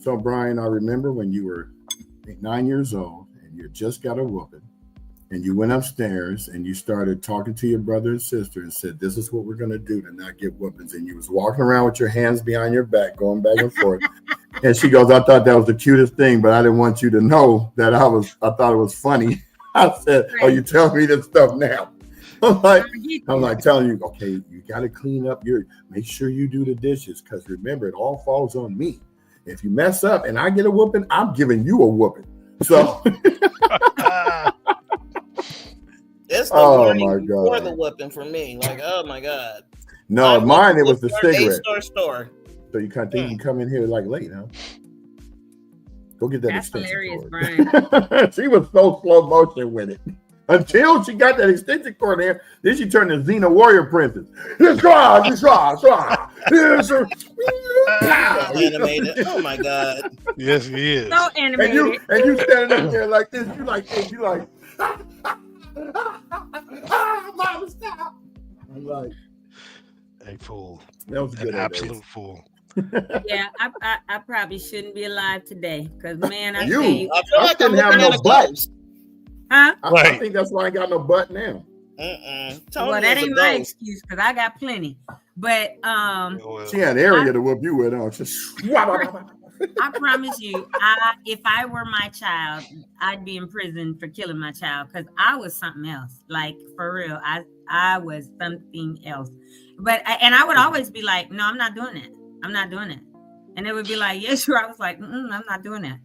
so Brian, I remember when you were 9 years old and you just got a whooping and you went upstairs and you started talking to your brother and sister and said, this is what we're going to do to not get whoopings. And you was walking around with your hands behind your back, going back and forth. And she goes, I thought that was the cutest thing, but I didn't want you to know that I thought it was funny. I said, oh, you tell me this stuff now. I'm like telling you, okay, you got to clean up make sure you do the dishes. Cause remember, it all falls on me. If you mess up and I get a whooping, I'm giving you a whooping. So it's the warning before the whooping for me. Like, oh my God. No, mine, it was the cigarette. Store. So you kind of think you can come in here like late, huh? Go get that extension hilarious, cord. Brian. She was so slow motion with it. Until she got that extension cord there, then she turned to Xena Warrior Princess. Animated. Oh my God. Yes, he is. So animated. And you standing up there like this. You like Mama, stop. I'm like, a fool. That was an absolute fool. Yeah, I probably shouldn't be alive today because man, I didn't have no butt. Huh? I think that's why I got no butt now. Well, that ain't my excuse because I got plenty. But she had area to whoop you with, don't she? I promise you, if I were my child, I'd be in prison for killing my child because I was something else. Like for real, I was something else. And I would always be like, no, I'm not doing it. I'm not doing it. And they would be like, yeah, sure. I was like, I'm not doing that.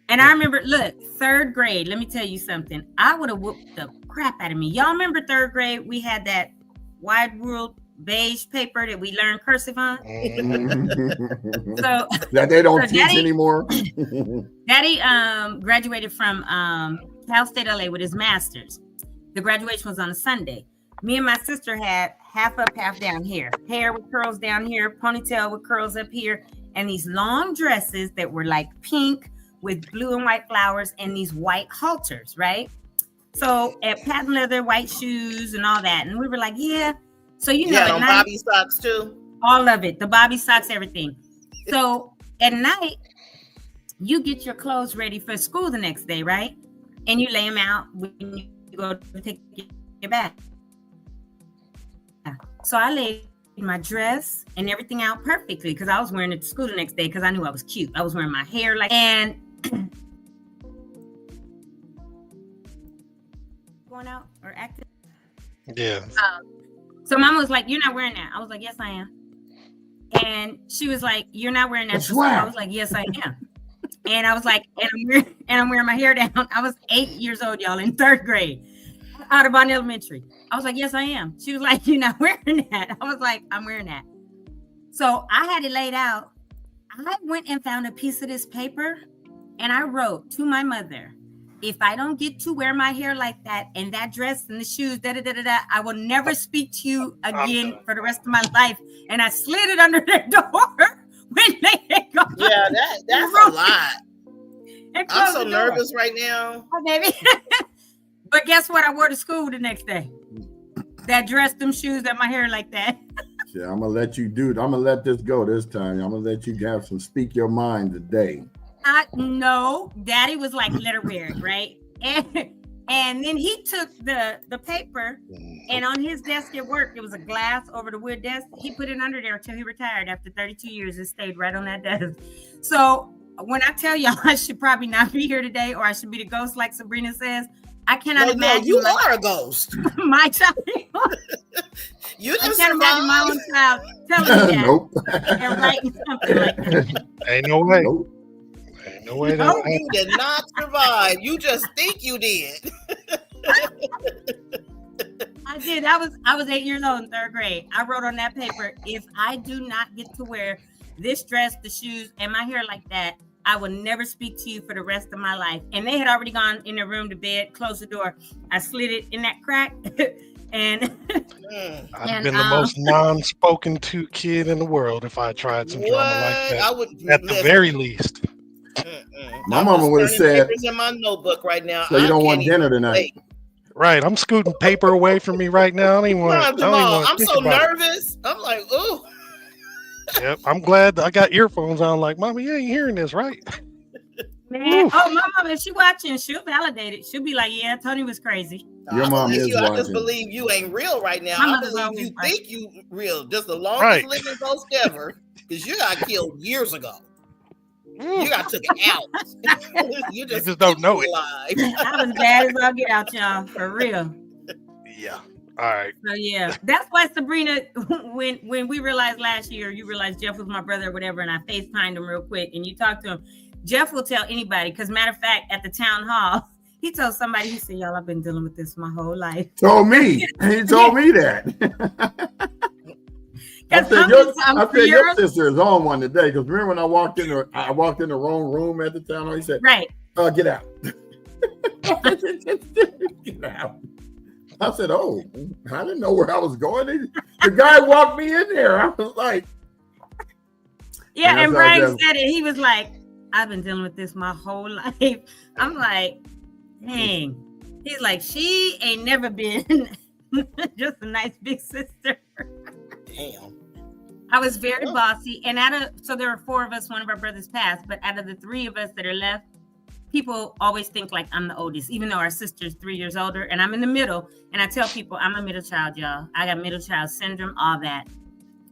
And I remember, look, 3rd grade. Let me tell you something. I would have whooped the crap out of me. Y'all remember 3rd grade? We had that wide ruled beige paper that we learned cursive on. So that they don't teach anymore. Daddy graduated from Cal State LA with his master's. The graduation was on a Sunday. Me and my sister had half up, half down hair with curls down here, ponytail with curls up here, and these long dresses that were like pink with blue and white flowers and these white halters, right? So at patent leather, white shoes and all that. And we were like, yeah. So, you know, at night, bobby socks too. All of it, the bobby socks, everything. So at night, you get your clothes ready for school the next day, right? And you lay them out when you go to take your bath. So I laid my dress and everything out perfectly because I was wearing it to school the next day because I knew I was cute. I was wearing my hair and going out or acting. Yeah. So Mama was like, "You're not wearing that." I was like, "Yes, I am." And she was like, "You're not wearing that." I was like, "Yes, I am." And I was like, and I'm wearing my hair down. I was 8 years old, y'all, in 3rd grade, Audubon Elementary. I was like, "Yes, I am." She was like, "You're not wearing that." I was like, "I'm wearing that." So I had it laid out. I went and found a piece of this paper and I wrote to my mother, if I don't get to wear my hair like that and that dress and the shoes, I will never speak to you again for the rest of my life. And I slid it under their door when they had gone. Yeah, that's a lot. I'm so nervous right now. Oh, baby. But guess what? I wore to school the next day. That dress, them shoes, and my hair like that. Yeah, I'm gonna let you do it. I'm gonna let this go this time. I'm gonna let you have some speak your mind today. No, Daddy was like, let her wear it, right? And then he took the paper, and on his desk at work, it was a glass over the wood desk. He put it under there until he retired after 32 years. It stayed right on that desk. So when I tell y'all I should probably not be here today, or I should be the ghost like Sabrina says, I cannot imagine. No, you are a ghost. My child. You I can't imagine my own child telling me that. Nope. And writing something like that. Ain't no way. Nope. Ain't no way. No, you did not survive. You just think you did. I did. I was 8 years old in 3rd grade. I wrote on that paper, if I do not get to wear this dress, the shoes, and my hair like that, I will never speak to you for the rest of my life. And they had already gone in their room to bed, closed the door. I slid it in that crack. And I've been the most non-spoken to kid in the world if I tried some drama like that. I would, at the very least. My mama would have said, papers in my notebook right now. So you don't want dinner tonight. Right. I'm scooting paper away from me right now. I don't even want to. I'm so nervous. I'm like, oh. Yep. I'm glad I got earphones on. Like, Mama, you ain't hearing this, right? Man, my mom, if she watching, she'll validate it. She'll be like, yeah, Tony was crazy. Your mom is watching. I just believe you ain't real right now. I believe you think you real. Just the longest living ghost ever. Because you got killed years ago. You got took it out. you just don't know it. I was bad as I'll get out, y'all. For real. Yeah. All right. So yeah, that's why Sabrina, when we realized last year, you realized Jeff was my brother or whatever, and I FaceTimed him real quick, and you talked to him. Jeff will tell anybody, because matter of fact, at the town hall, he told somebody, he said, y'all, I've been dealing with this my whole life. Told me. He told me that. I said your sister is on one today. Because remember when I walked in the wrong room at the town hall, he said, right. Get out. Get out. I said, oh, I didn't know where I was going. The guy walked me in there. I was like. Yeah, and Brian said it. He was like, I've been dealing with this my whole life. I'm like, dang. He's like, she ain't never been just a nice big sister. Damn. I was very bossy. And so there were 4 of us, one of our brothers passed, but out of the 3 of us that are left, people always think like I'm the oldest, even though our sister's 3 years older and I'm in the middle. And I tell people I'm a middle child, y'all. I got middle child syndrome, all that.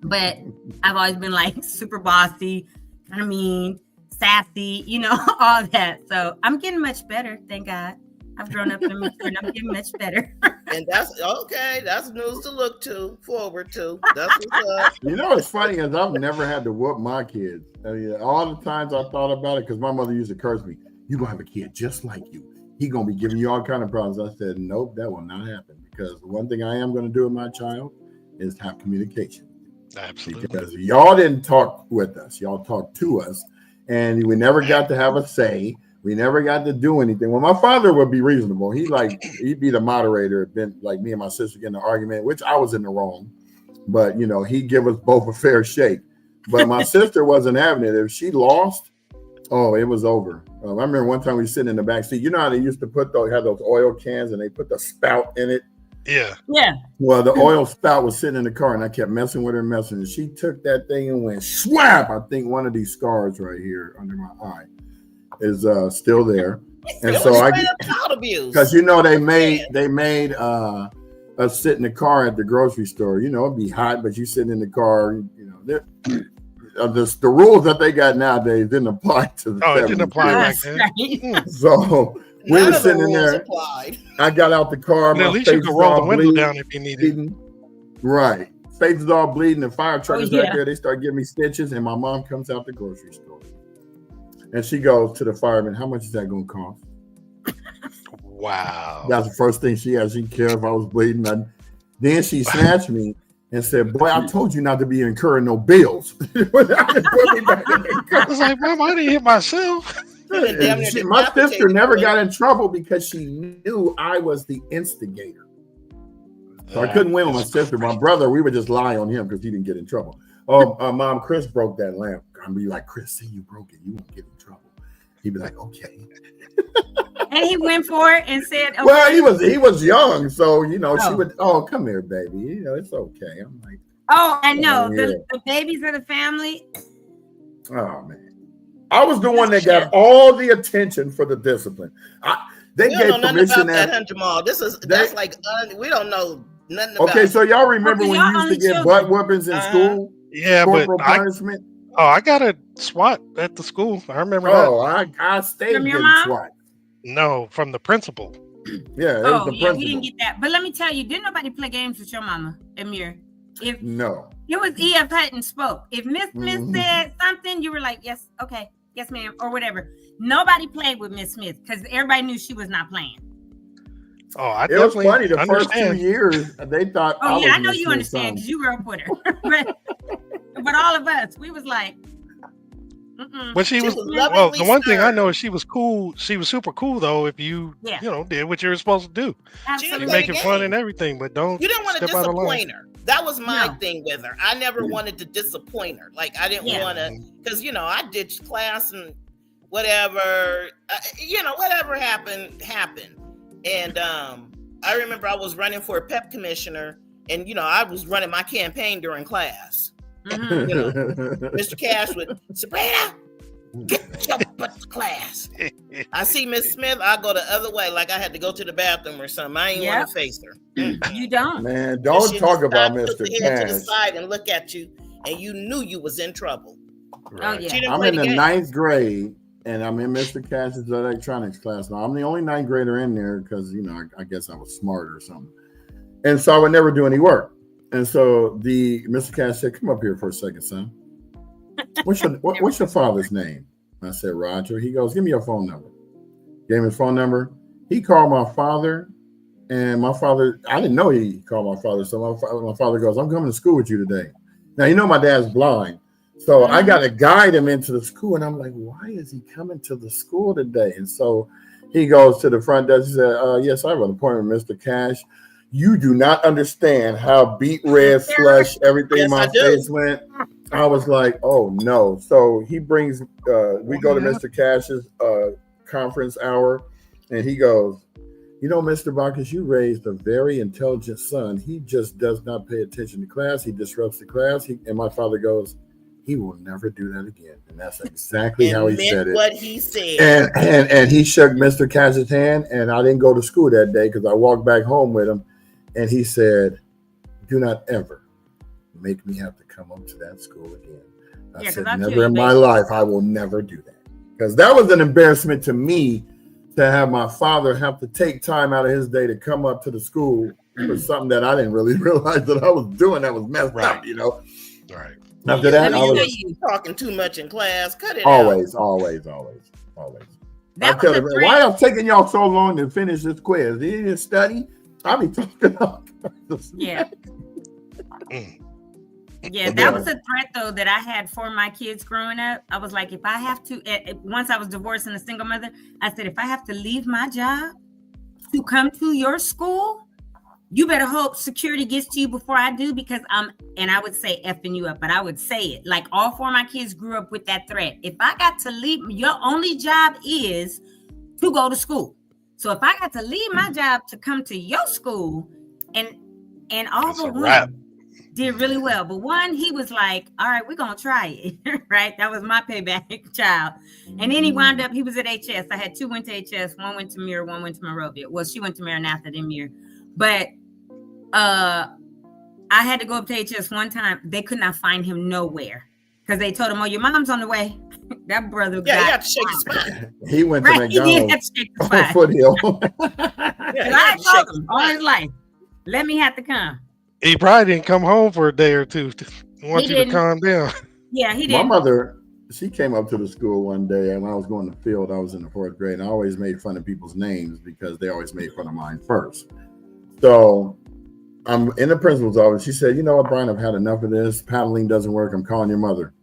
But I've always been like super bossy, kind of mean, sassy, all that. So I'm getting much better, thank God. I've grown up and matured, and I'm getting much better. And that's okay. That's news to look forward to. That's what's up. What's funny is I've never had to whoop my kids. I mean, all the times I thought about it, because my mother used to curse me, "You gonna have a kid just like you. He gonna be giving you all kind of problems." I said, "Nope, that will not happen." Because the one thing I am going to do with my child is have communication. Absolutely. Because y'all didn't talk with us. Y'all talked to us. And we never got to have a say. We never got to do anything. Well, my father would be reasonable. He'd be the moderator. Been like me and my sister getting an argument, which I was in the wrong. But, he'd give us both a fair shake. But my sister wasn't having it. If she lost, it was over. I remember one time we were sitting in the back seat. You know how they used to have those oil cans and they put the spout in it? Yeah. Well, the oil spout was sitting in the car, and I kept messing with her, and she took that thing and went swap. I think one of these scars right here under my eye is still there, and so I because they made us sit in the car at the grocery store. It'd be hot, but you sitting in the car. The rules that they got nowadays didn't apply to the 70s. It didn't apply back then. So. We were sitting in there. Applied. I got out the car. At least you could roll the window down if you needed. Right. Face is all bleeding. The fire truck is right there. They start giving me stitches, and my mom comes out the grocery store. And she goes to the fireman, "How much is that going to cost?" Wow. That's the first thing she had. She didn't care if I was bleeding. Then she snatched me and said, "Boy, I told you not to be incurring no bills." I was like, "Mom, I didn't hit myself." My sister never got in trouble because she knew I was the instigator. So I couldn't win with my sister. My brother, we would just lie on him because he didn't get in trouble. Mom, Chris broke that lamp. I'd be like, "Chris, see, you broke it. You won't get in trouble." He'd be like, "Okay." And he went for it and said, okay. Well, he was young, so she would, "Come here, baby. It's okay." I'm like, I know. The babies of the family. Oh man. I was the one that got all the attention for the discipline. They gave permission that Jamal. That's like we don't know nothing about. Okay, so y'all remember when you used to get butt whoopings in school? Yeah, corporal punishment. I got a SWAT at the school. I remember that. I stayed from your getting mom? SWAT. No, from the principal. Yeah, it was the principal. We didn't get that. But let me tell you, didn't nobody play games with your mama, Amir? No. It was E.F. Hutton spoke. If Miss Smith said something, you were like, "Yes, okay. Yes, ma'am," or whatever. Nobody played with Miss Smith because everybody knew she was not playing. It was funny. The first 2 years, they thought. I know you understand because you grew up with her. but all of us, we was like. But she was well. The one thing I know is she was cool. She was super cool though. If you did what you were supposed to do, absolutely, making fun and everything, but don't. You didn't want to disappoint her. That was my thing with her. I never wanted to disappoint her. Like I didn't want to, because I ditched class and whatever. Whatever happened. And I remember I was running for a PEP commissioner, and I was running my campaign during class. Mr. Cash would, "Sabrina, get your butt to class." I see Miss Smith, I go the other way, like I had to go to the bathroom or something. I ain't want to face her. You don't, man. Don't talk about Mr. Cash. Head to the side and look at you, and you knew you was in trouble. Right. Oh yeah. I'm in the 9th grade, and I'm in Mr. Cash's electronics class. Now I'm the only 9th grader in there because I guess I was smart or something, and so I would never do any work. And so Mr. Cash said, "Come up here for a second, son. What's your father's name?" I said, "Roger." He goes, "Give me your phone number." Gave him his phone number. He called my father, and my father, I didn't know he called my father. So my father goes, "I'm coming to school with you today." Now, my dad's blind. So I got to guide him into the school. And I'm like, why is he coming to the school today? And so he goes to the front desk. He said, "Yes, I have an appointment with Mr. Cash. You do not understand how beet red flush everything my face went." I was like, "Oh no!" So he brings. We go to Mr. Cash's conference hour, and he goes, "Mr. Bacchus, you raised a very intelligent son. He just does not pay attention to class. He disrupts the class." And my father goes, "He will never do that again." And that's exactly how he said it. What he said. And he shook Mr. Cash's hand, and I didn't go to school that day because I walked back home with him. And he said, "Do not ever make me have to come up to that school again." I said, "Never in my life. I will never do that." because that was an embarrassment to me to have my father have to take time out of his day to come up to the school for something that I didn't really realize that I was doing that was messed up, you know. Right. After that, I was talking too much in class. Cut it always, out. Always. I tell them, why I'm taking y'all so long to finish this quiz? You didn't study? I'll be talking about Yeah. Yeah, that was a threat though that I had for my kids growing up. I was like, if I have to, once I was divorced and a single mother, I said, if I have to leave my job to come to your school, you better hope security gets to you before I do, because and I would say effing you up, but I would say it. Like all four of my kids grew up with that threat. If I got to leave, your only job is to go to school. So if I got to leave my job to come to your school, and all but one did really well. But one, he was like, all right, we're going to try it, right? That was my payback child. And then he wound up, he was at HS. I had two went to HS. One went to Muir, one went to Monrovia. Well, she went to Maranatha, then Muir. But I had to go up to HS one time. They could not find him nowhere because they told him, oh, your mom's on the way. That brother he had to shake his spine. He went to McDonald's. He did have to shake his spine. Foothill. I told him all his life, let me have to come. He probably didn't come home for a day or two. Want you to calm down. Yeah, he did. My mother, she came up to the school one day, and when I was going to field, I was in the 4th grade, and I always made fun of people's names because they always made fun of mine first. So I'm in the principal's office. She said, you know what, Brian, I've had enough of this. Paddling doesn't work. I'm calling your mother.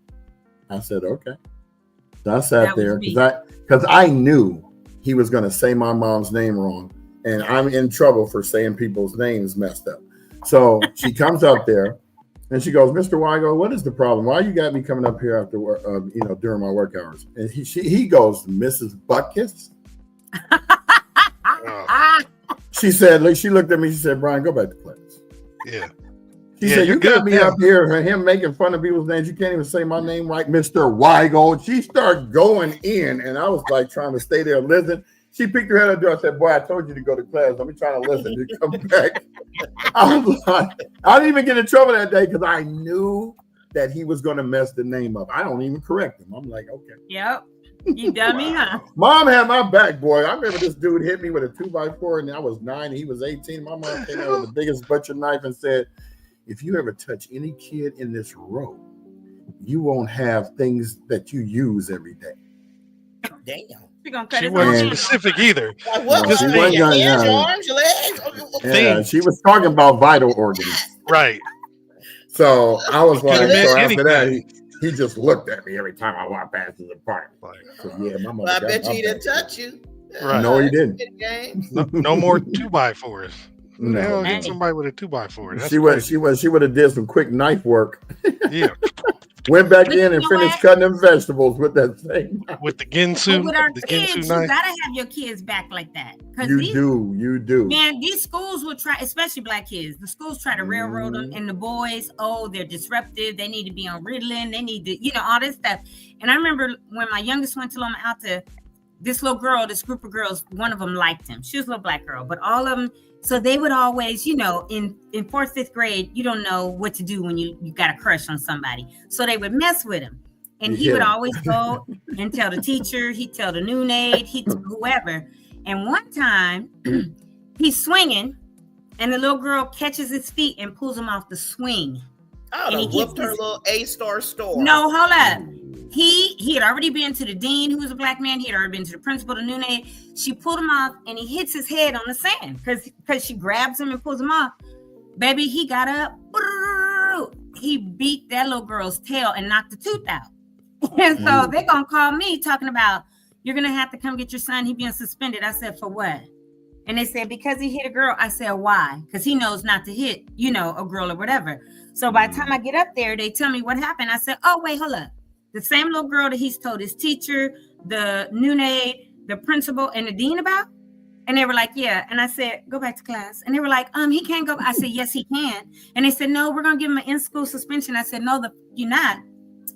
I said, okay. So I sat there because I knew he was going to say my mom's name wrong, and I'm in trouble for saying people's names messed up. So she comes up there and she goes, Mr. Weigel, what is the problem? Why you got me coming up here after work, during my work hours? And he goes, Mrs. Buckus. She said, she looked at me, she said, Brian, go back to class. Yeah. She said, you got me up here for him making fun of people's names. You can't even say my name right, Mr. Weigel. She started going in, and I was like trying to stay there and listen. She peeked her head at the door and said, boy, I told you to go to class. Let me try to listen. You come back. I was like, I didn't even get in trouble that day because I knew that he was going to mess the name up. I don't even correct him. I'm like, okay. Yep. You dummy, huh? Mom had my back, boy. I remember this dude hit me with a 2x4, and I was 9 and he was 18. My mom came out with the biggest butcher knife and said, if you ever touch any kid in this row, you won't have things that you use every day. Damn. She wasn't specific either. Like, what was it? Your hands, your arms, your legs? Yeah, she was talking about vital organs. Right. So I was like, so after that, he just looked at me every time I walked past his apartment. So, yeah, my mother. I bet you he didn't touch you. Right. No, he didn't. No more 2x4s. Who the hell get somebody with a 2x4? She would have did some quick knife work. Yeah. Went back in and finished cutting them vegetables with that thing. With the Ginsu. With our kids, you gotta have your kids back like that. You do. Man, these schools will try, especially black kids. The schools try to railroad them, and the boys, they're disruptive. They need to be on Ritalin. They need to, all this stuff. And I remember when my youngest went to Loma Alta, this little girl, this group of girls, one of them liked him. She was a little black girl, but all of them. So they would always, in 4th, 5th grade, you don't know what to do when you got a crush on somebody. So they would mess with him. And he would always go and tell the teacher, he'd tell the noon aide, whoever. And one time he's swinging and the little girl catches his feet and pulls him off the swing. Oh, and he whooped her little A-star store. No, hold up. He had already been to the dean, who was a black man. He had already been to the principal, the noon aide. She pulled him off, and he hits his head on the sand because she grabs him and pulls him off. Baby, he got up. He beat that little girl's tail and knocked the tooth out. And so they're going to call me talking about, you're going to have to come get your son. He's being suspended. I said, for what? And they said, because he hit a girl. I said, why? Because he knows not to hit, a girl or whatever. So by the time I get up there, they tell me what happened. I said, oh, wait, hold up. The same little girl that he's told his teacher, the noon aide, the principal, and the dean about? And they were like, yeah. And I said, go back to class. And they were like, he can't go. I said, yes, he can. And they said, no, we're going to give him an in-school suspension. I said, no, you're not.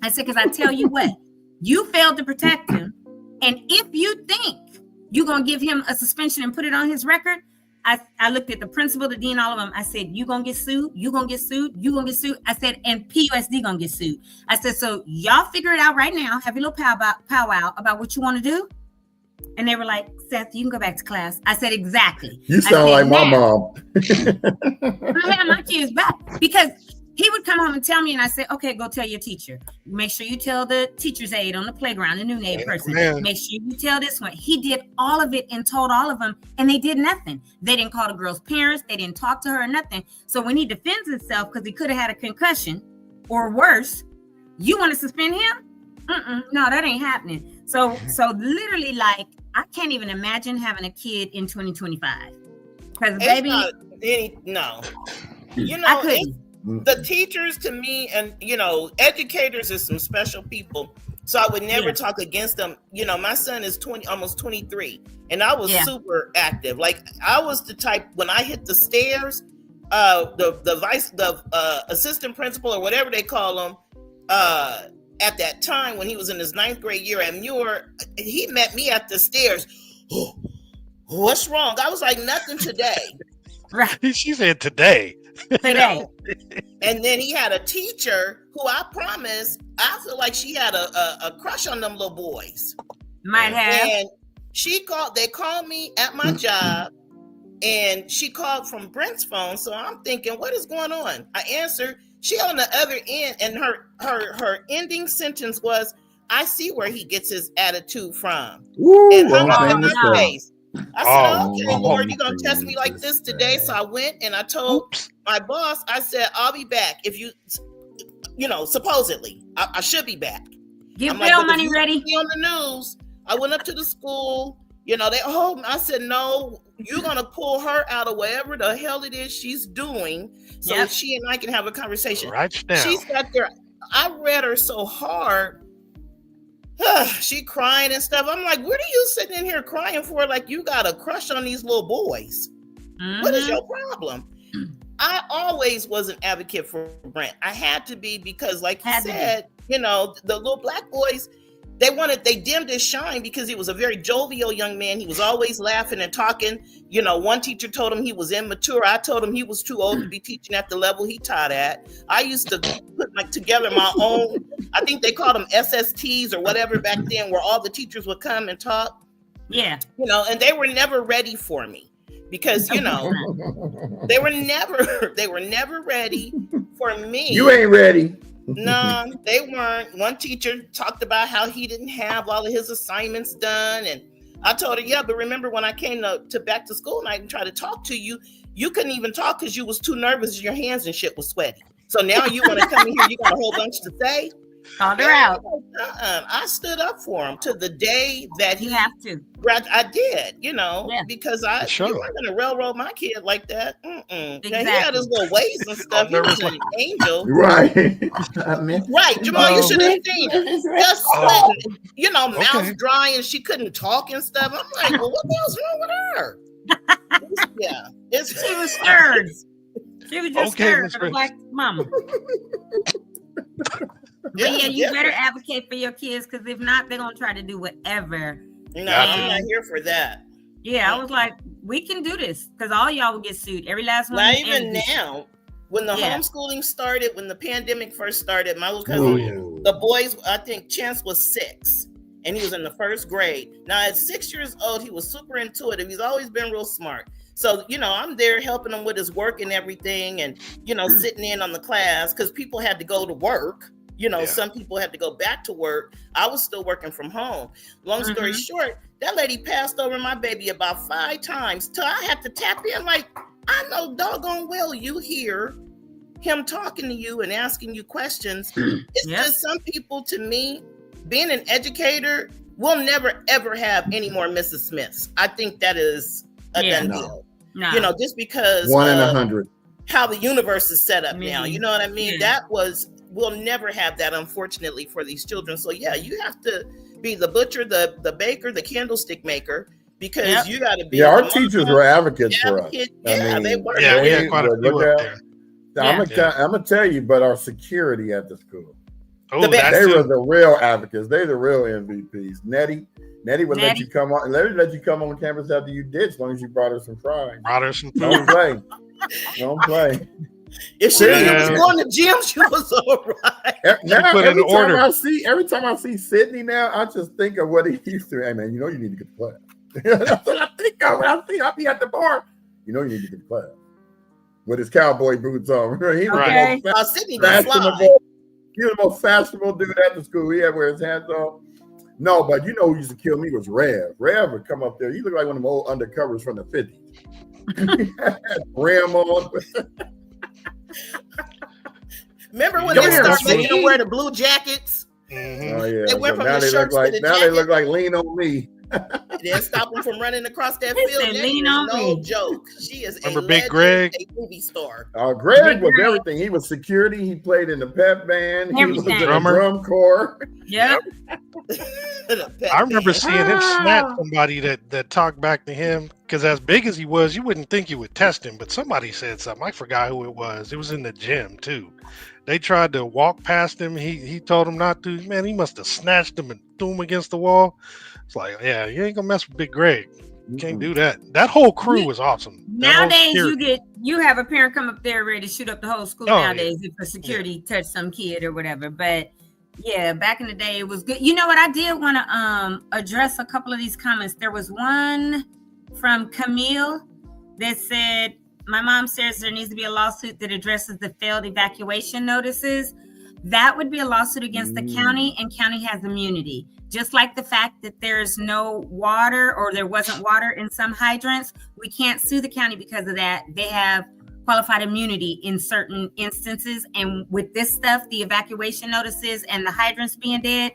I said, because I tell you what, you failed to protect him. And if you think you're going to give him a suspension and put it on his record, I looked at the principal, the dean, all of them. I said, you gonna get sued, you gonna get sued, you gonna get sued. I said, and PUSD gonna get sued. I said, so y'all figure it out right now, have your little powwow about what you want to do. And they were like, Seth, you can go back to class. I said, exactly. You sound like my mom. I have my kids back, because he would come home and tell me, and I said, okay, go tell your teacher. Make sure you tell the teacher's aide on the playground, the new aide person. Man. Make sure you tell this one. He did all of it and told all of them, and they did nothing. They didn't call the girl's parents. They didn't talk to her or nothing. So when he defends himself because he could have had a concussion or worse, you want to suspend him? No, that ain't happening. So literally, like, I can't even imagine having a kid in 2025. Because baby, no, you know, I couldn't. The teachers to me, and you know, educators are some special people. So I would never talk against them. You know, my son is almost 23, and I was super active. Like, I was the type, when I hit the stairs, the assistant principal or whatever they call them, at that time when he was in his 9th grade year at Muir, he met me at the stairs. Oh, what's wrong? I was like, nothing today. Right. She said today. Today. And then he had a teacher who I promise, I feel like she had a crush on them little boys. Might have. And they called me at my job, and she called from Brent's phone. So I'm thinking, what is going on? I answered. She on the other end, and her ending sentence was, I see where he gets his attitude from. Woo, and hung up in my face. I said, okay, Lord, you're going to test me like this today. So I went and I told my boss, I said, I'll be back. If you know, supposedly, I should be back. Get bill money ready. On the news, I went up to the school. You know, I said, no, you're going to pull her out of whatever the hell it is she's doing so she and I can have a conversation. Right now. She sat there. I read her so hard. She crying and stuff. I'm like, what are you sitting in here crying for? Like, you got a crush on these little boys. What is your problem? I always was an advocate for Brent. I had to be, because like you said, you know, the little black boys, they dimmed his shine because he was a very jovial young man. He was always laughing and talking. You know, one teacher told him he was immature. I told him he was too old to be teaching at the level he taught at. I used to put together my own, I think they called them SSTs or whatever back then, where all the teachers would come and talk. Yeah. You know, and they were never ready for me because, you know, they were never ready for me. You ain't ready. No, they weren't. One teacher talked about how he didn't have all of his assignments done. And I told her, but remember when I came to back to school night and tried to talk to you, you couldn't even talk because you was too nervous and your hands and shit was sweaty. So now you want to come in here, you got a whole bunch to say. Called her out. I stood up for him to the day that you have to. I did, you know, because you weren't going to railroad my kid like that. Exactly. He had his little ways and stuff. He was an angel. Right. Right. Jamal, you should have seen her. Just sweating, you know, mouth dry, and she couldn't talk and stuff. I'm like, well, what the hell's wrong with her? She was scared. She was just scared for the black mama. But you better advocate for your kids, because if not, they're gonna try to do whatever. No, I'm not here for that. Yeah, I was like, we can do this, because all y'all will get sued. Every last one. Not even now. When the homeschooling started, when the pandemic first started, my little cousin, the boys, I think Chance was 6, and he was in the 1st grade. Now at 6 years old, he was super intuitive. He's always been real smart. So, you know, I'm there helping him with his work and everything, and, you know, sitting in on the class, because people had to go to work. You know, some people had to go back to work. I was still working from home. Long story short, that lady passed over my baby about 5 times till I had to tap in. Like, I know doggone well you hear him talking to you and asking you questions. It's just some people, to me, being an educator, will never, ever have any more Mrs. Smiths. I think that is a done deal. No. You know, just because 1 in 100. How the universe is set up now. You know what I mean? We'll never have that, unfortunately, for these children. So you have to be the butcher, the baker, the candlestick maker, because you got to be. Yeah, our teachers were advocates for us. Yeah, they were. Yeah, we had quite a few up there. I'm gonna tell you, but our security at the school. Oh, The best. They were the real advocates. They're the real MVPs. Nettie would let you come on. Let you come on campus after you did, as long as you brought her some fries. Brought her some food. Don't play. Don't play. If she was going to gym, she was all right. Every time I see Sydney now, I just think of what he used to. Hey man, you know you need to get the class. That's what I think of when I'll be at the bar. You know you need to get the class. With his cowboy boots on. He was Sydney he was the most fashionable dude at the school. He had to wear his hats on. No, but you know who used to kill me was Rev. Rev would come up there. He looked like one of them old undercovers from the 50s. He had ram on. Remember when they started making them wear the blue jackets? Mm-hmm. Oh yeah. They went from now the shirts to the now they look like Lean on Me. They stop them from running across that field. Lean on no Me. joke. She is Remember a Big Greg? A movie star. Greg was everything. He was security. He played in the pep band. He was in the drum corps. Yep. I remember seeing him snap somebody that talked back to him, because as big as he was, you wouldn't think you would test him, but somebody said something. I forgot who it was. It was in the gym too. They tried to walk past him. He told him not to. Man, he must have snatched him and threw him against the wall. It's like, yeah, you ain't gonna mess with Big Greg. You can't do that. That whole crew was awesome. Nowadays, you have a parent come up there ready to shoot up the whole school nowadays if a security touched some kid or whatever. But yeah, back in the day, it was good. You know what? I did want to address a couple of these comments. There was one from Camille that said, my mom says there needs to be a lawsuit that addresses the failed evacuation notices. That would be a lawsuit against the county, and county has immunity. Just like the fact that there's no water or there wasn't water in some hydrants, we can't sue the county because of that. They have qualified immunity in certain instances. And with this stuff, the evacuation notices and the hydrants being dead,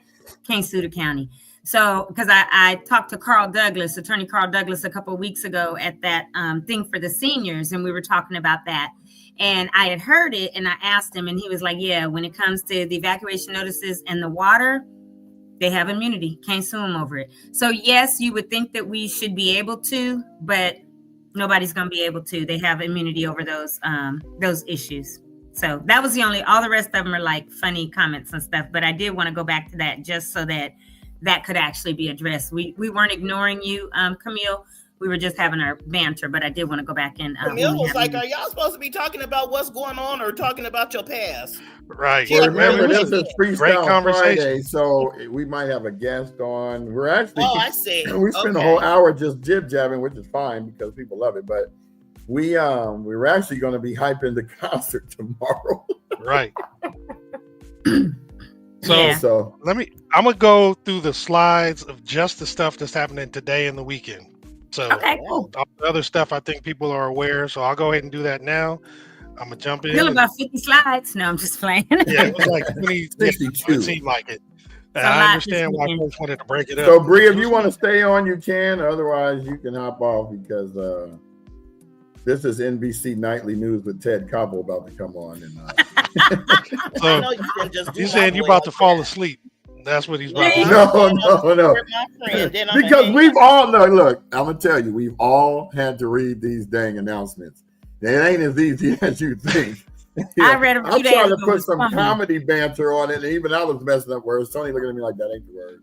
can't sue the county. So, because I talked to Attorney Carl Douglas, a couple of weeks ago at that thing for the seniors, and we were talking about that. And I had heard it, and I asked him, and he was like, yeah, when it comes to the evacuation notices and the water, they have immunity. Can't sue them over it. So, yes, you would think that we should be able to, but nobody's going to be able to. They have immunity over those issues. So that was all the rest of them are like funny comments and stuff. But I did want to go back to that just so that could actually be addressed. We weren't ignoring you, Camille. We were just having our banter, but I did want to go back and Camille was like, are y'all supposed to be talking about what's going on or talking about your past? Right. Well, remember, this is Freestyle Friday, so so we might have a guest on. We're actually I see. We spent a whole hour just jib-jabbing, which is fine because people love it, but we're actually going to be hyping the concert tomorrow. Right. So I'm gonna go through the slides of just the stuff that's happening today and the weekend. So all the other stuff I think people are aware. So I'll go ahead and do that now. I'm gonna jump in. About 50 slides. No, I'm just playing. Yeah, it was like 62. It seemed like it. I understand why folks wanted to break it up. So Bree, if you want to stay on, you can. Otherwise, you can hop off because this is NBC Nightly News with Ted Koppel about to come on. And so you saying you're about to fall asleep? That's what he's about to do. No. Because we've all look, I'm gonna tell you, we've all had to read these dang announcements. It ain't as easy as you think. I read a few days ago. I'm trying to put some comedy banter on it, and even I was messing up words. Tony looking at me like that ain't the word.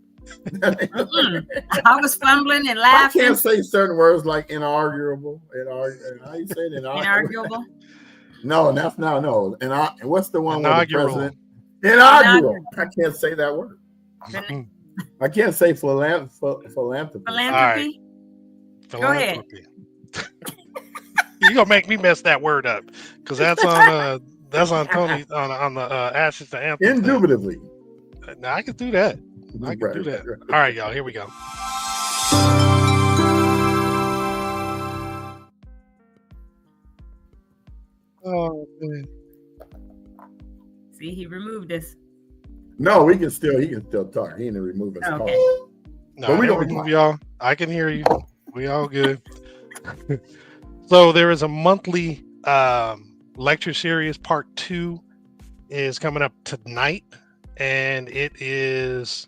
I was fumbling and laughing. I can't say certain words like inarguable. How you say it? Inarguable? No, that's no. And what's the one with the president? Inaugural. I can't say that word. I can't say philanthropy. Philanthropy. Right. Go ahead. You're gonna make me mess that word up because that's on Tony on the Ashes to Anthems. Indubitably. Now I can do that. Right. All right, y'all. Here we go. Oh man. See, he removed us. No, he can still talk. He didn't remove us. Okay. No, but we don't remove y'all. I can hear you. We all good. So there is a monthly lecture series. Part 2 is coming up tonight, and it is,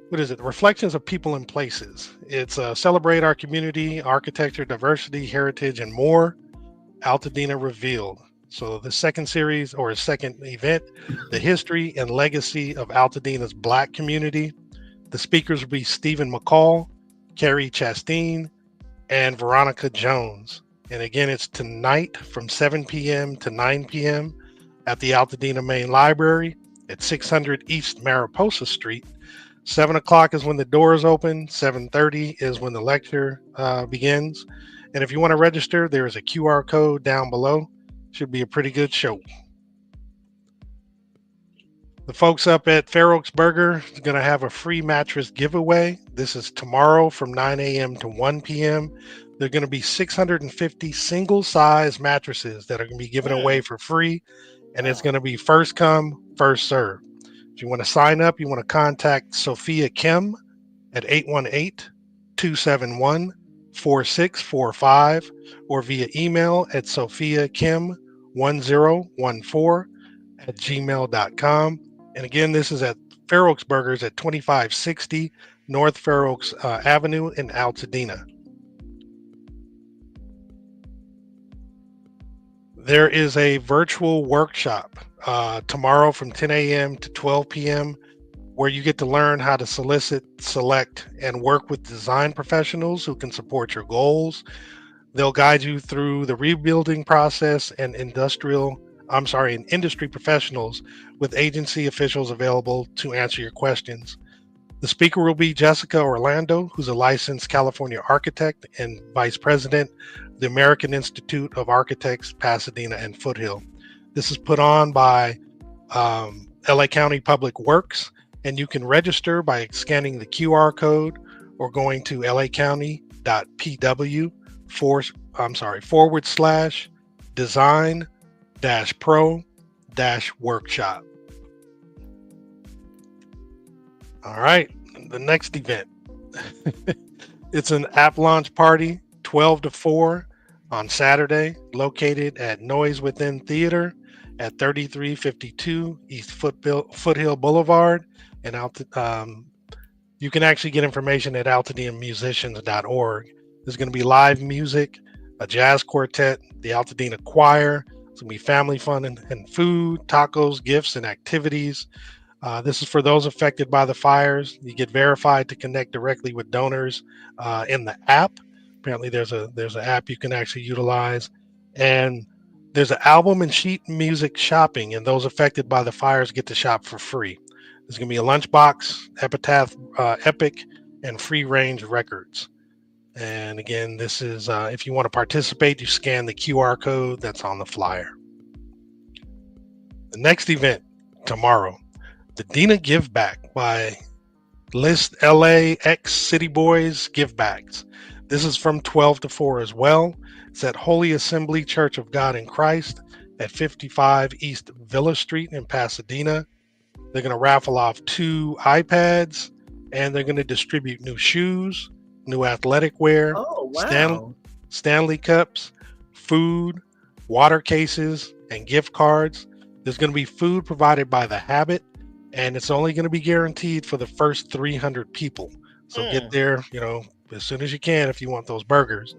what is it? Reflections of People and Places. It's celebrate our community, architecture, diversity, heritage, and more. Altadena Revealed. So the second series or second event, the history and legacy of Altadena's Black community. The speakers will be Stephen McCall, Carrie Chastain, and Veronica Jones. And again, it's tonight from 7 p.m. to 9 p.m. at the Altadena Main Library at 600 East Mariposa Street. 7 o'clock is when the doors open. 7:30 is when the lecture begins. And if you want to register, there is a QR code down below. Should be a pretty good show. The folks up at Fair Oaks Burger is going to have a free mattress giveaway. This is tomorrow from 9 a.m. to 1 p.m. There are going to be 650 single-size mattresses that are going to be given away for free, and it's going to be first come, first serve. If you want to sign up, you want to contact Sophia Kim at 818-271-4645 or via email at sophiakim1014@gmail.com. And again, this is at Fair Oaks Burgers at 2560 North Fair Oaks Avenue in Altadena. There is a virtual workshop tomorrow from 10 a.m. to 12 p.m. where you get to learn how to solicit, select, and work with design professionals who can support your goals. They'll guide you through the rebuilding process and industry professionals with agency officials available to answer your questions. The speaker will be Jessica Orlando, who's a licensed California architect and vice president of the American Institute of Architects, Pasadena and Foothill. This is put on by LA County Public Works, and you can register by scanning the QR code or going to lacounty.pw/design-pro-workshop. All right, the next event. It's an app launch party, 12 to 4 on Saturday, located at Noise Within Theater at 3352 East Foothill Boulevard. And you can actually get information at AltadenaMusicians.org. There's going to be live music, a jazz quartet, the Altadena Choir. It's going to be family fun and food, tacos, gifts, and activities. This is for those affected by the fires. You get verified to connect directly with donors in the app. Apparently, there's an app you can actually utilize, and there's an album and sheet music shopping, and those affected by the fires get to shop for free. There's going to be a lunchbox, Epitaph, Epic, and Free Range Records. And again, this is if you want to participate, you scan the QR code that's on the flyer. The next event tomorrow. The Dina Give Back by List LA X City Boys Give Backs. This is from 12 to 4 as well. It's at Holy Assembly Church of God in Christ at 55 East Villa Street in Pasadena. They're going to raffle off 2 iPads, and they're going to distribute new shoes, new athletic wear, Stanley Cups, food, water cases, and gift cards. There's going to be food provided by The Habit, and it's only going to be guaranteed for the first 300 people. So get there, as soon as you can if you want those burgers.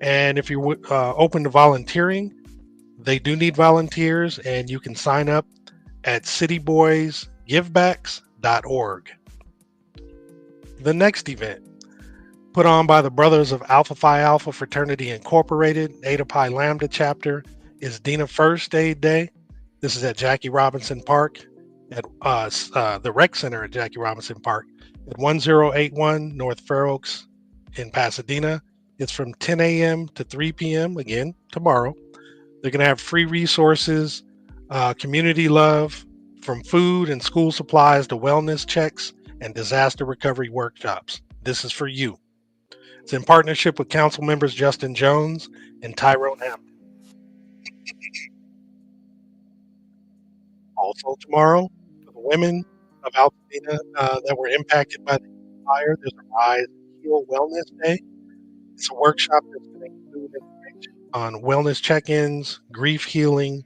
And if you're open to volunteering, they do need volunteers, and you can sign up at cityboysgivebacks.org. The next event, put on by the Brothers of Alpha Phi Alpha Fraternity Incorporated, Eta Pi Lambda chapter, is Dina First Aid Day. This is at Jackie Robinson Park, at the Rec Center at Jackie Robinson Park at 1081 North Fair Oaks in Pasadena. It's from 10 a.m. to 3 p.m. again tomorrow. They're going to have free resources, community love, from food and school supplies to wellness checks and disaster recovery workshops. This is for you. It's in partnership with council members Justin Jones and Tyrone Hampton. Also tomorrow, for the women of Altadena that were impacted by the fire, there's a Rise and Heal Wellness Day. It's a workshop that's going to include information on wellness check-ins, grief healing,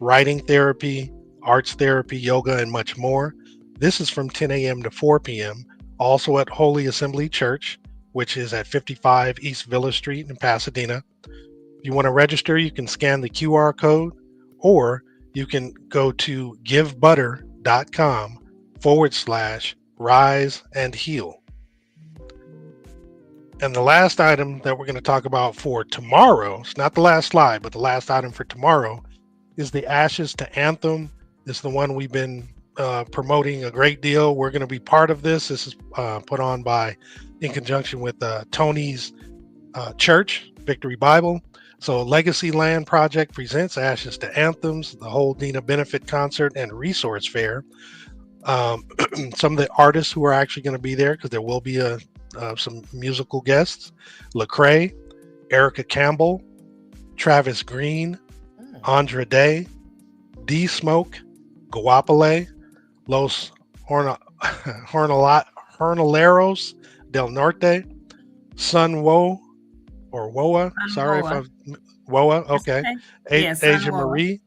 writing therapy, arts therapy, yoga, and much more. This is from 10 a.m. to 4 p.m., also at Holy Assembly Church, which is at 55 East Villa Street in Pasadena. If you want to register, you can scan the QR code or you can go to givebutter.com/rise and heal. And the last item that we're going to talk about for tomorrow, it's not the last slide, but the last item for tomorrow is the Ashes to Anthem. This is the one we've been promoting a great deal. We're going to be part of this. This is put on in conjunction with Tony's church, Victory Bible. So Legacy Land Project presents Ashes to Anthems, the whole Dina benefit concert and resource fair. Some of the artists who are actually going to be there, because there will be some musical guests: Lecrae, Erica Campbell, Travis Green, Andra Day, D Smoke, Guapale, Los Jornaleros del Norte, Sun Wo or Woa. Sorry if I'm Woa. Okay. Asia Marie,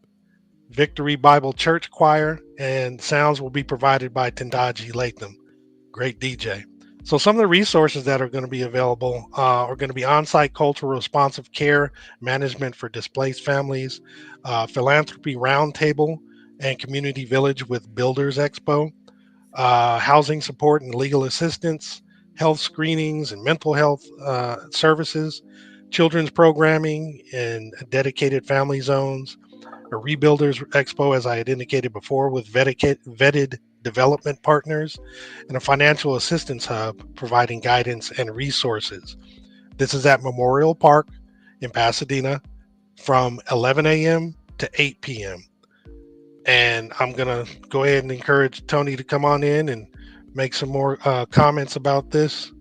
Victory Bible Church Choir, and sounds will be provided by Tendaji Latham, great DJ. So some of the resources that are going to be available are going to be on-site cultural responsive care, management for displaced families, philanthropy roundtable, and community village with Builders Expo, housing support and legal assistance, health screenings and mental health services, children's programming and dedicated family zones, a Rebuilders Expo, as I had indicated before, with vetted development partners, and a financial assistance hub providing guidance and resources. This is at Memorial Park in Pasadena from 11 a.m. to 8 p.m. And I'm going to go ahead and encourage Tony to come on in and make some more comments about this.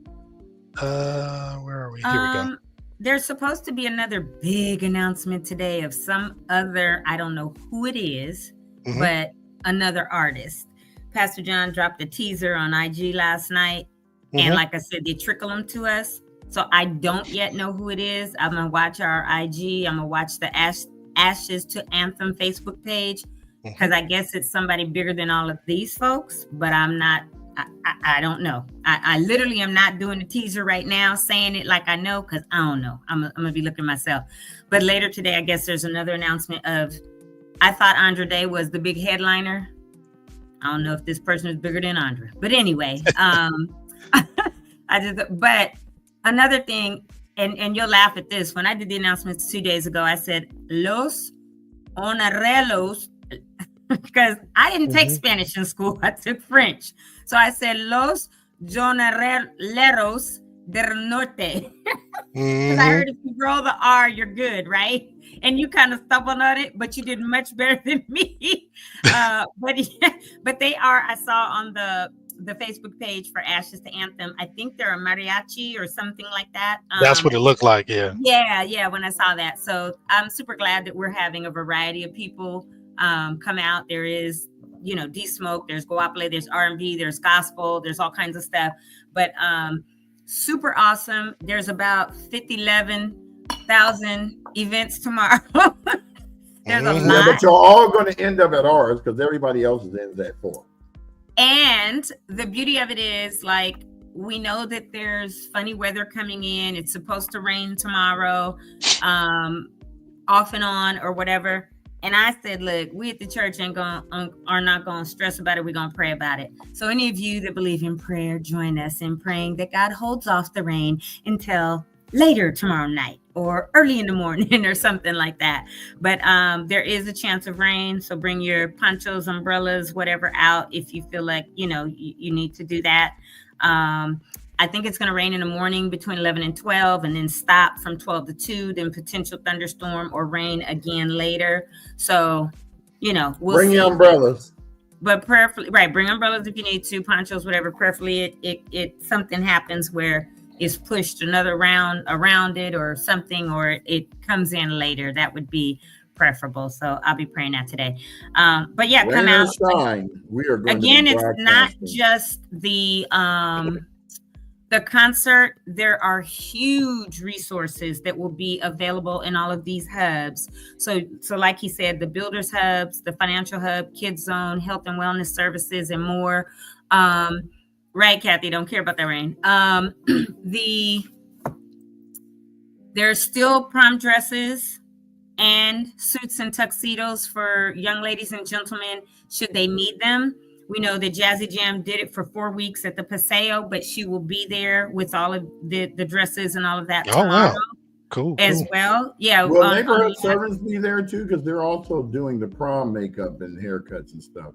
Where are we? Here we go. There's supposed to be another big announcement today of some other, I don't know who it is, but another artist. Pastor John dropped a teaser on IG last night. And like I said, they trickle them to us. So I don't yet know who it is. I'm going to watch our IG. I'm going to watch the Ashes to Anthem Facebook page, because I guess it's somebody bigger than all of these folks, but I'm not. I don't know. I literally am not doing the teaser right now, saying it like I know, because I don't know. I'm going to be looking myself. But later today, I guess there's another announcement of, I thought Andra Day was the big headliner. I don't know if this person is bigger than Andra. But anyway, but another thing, and you'll laugh at this. When I did the announcements 2 days ago, I said, Los Honorelos, because I didn't take Spanish in school. I took French. So I said, Los Jornaleros del Norte. Because I heard if you roll the R, you're good, right? And you kind of stumbled on it, but you did much better than me. But they are, I saw on the Facebook page for Ashes to Anthem, I think they're a mariachi or something like that. That's what it looked like, yeah. Yeah, when I saw that. So I'm super glad that we're having a variety of people come out. There is, D Smoke, there's Guapale, there's R&B, there's gospel, there's all kinds of stuff. But super awesome. There's about 11,000 events tomorrow. There's a lot. Yeah, but you're all going to end up at ours because everybody else ends at 4. And the beauty of it is, like, we know that there's funny weather coming in. It's supposed to rain tomorrow, off and on or whatever. And I said, look, we at the church are not going to stress about it. We're going to pray about it. So any of you that believe in prayer, join us in praying that God holds off the rain until later tomorrow night or early in the morning or something like that. But there is a chance of rain. So bring your ponchos, umbrellas, whatever out if you feel like, you need to do that. I think it's going to rain in the morning between 11 and 12 and then stop from 12 to 2, then potential thunderstorm or rain again later. So, we'll bring see. Your umbrellas. But prayerfully, right, bring umbrellas if you need to, ponchos, whatever. Prayerfully, it something happens where it's pushed another round around it or something, or it comes in later. That would be preferable. So I'll be praying that today. But yeah, come out. We are going again. It's not just the concert. There are huge resources that will be available in all of these hubs. So like he said, the Builders Hubs, the Financial Hub, Kids Zone, Health and Wellness Services, and more. Right, Kathy, don't care about that rain. There's still prom dresses and suits and tuxedos for young ladies and gentlemen should they need them. We know that Jazzy Jam did it for 4 weeks at the Paseo, but she will be there with all of the dresses and all of that tomorrow. Wow. Cool. As well. Yeah. Will neighborhood servants be there too? Because they're also doing the prom makeup and haircuts and stuff.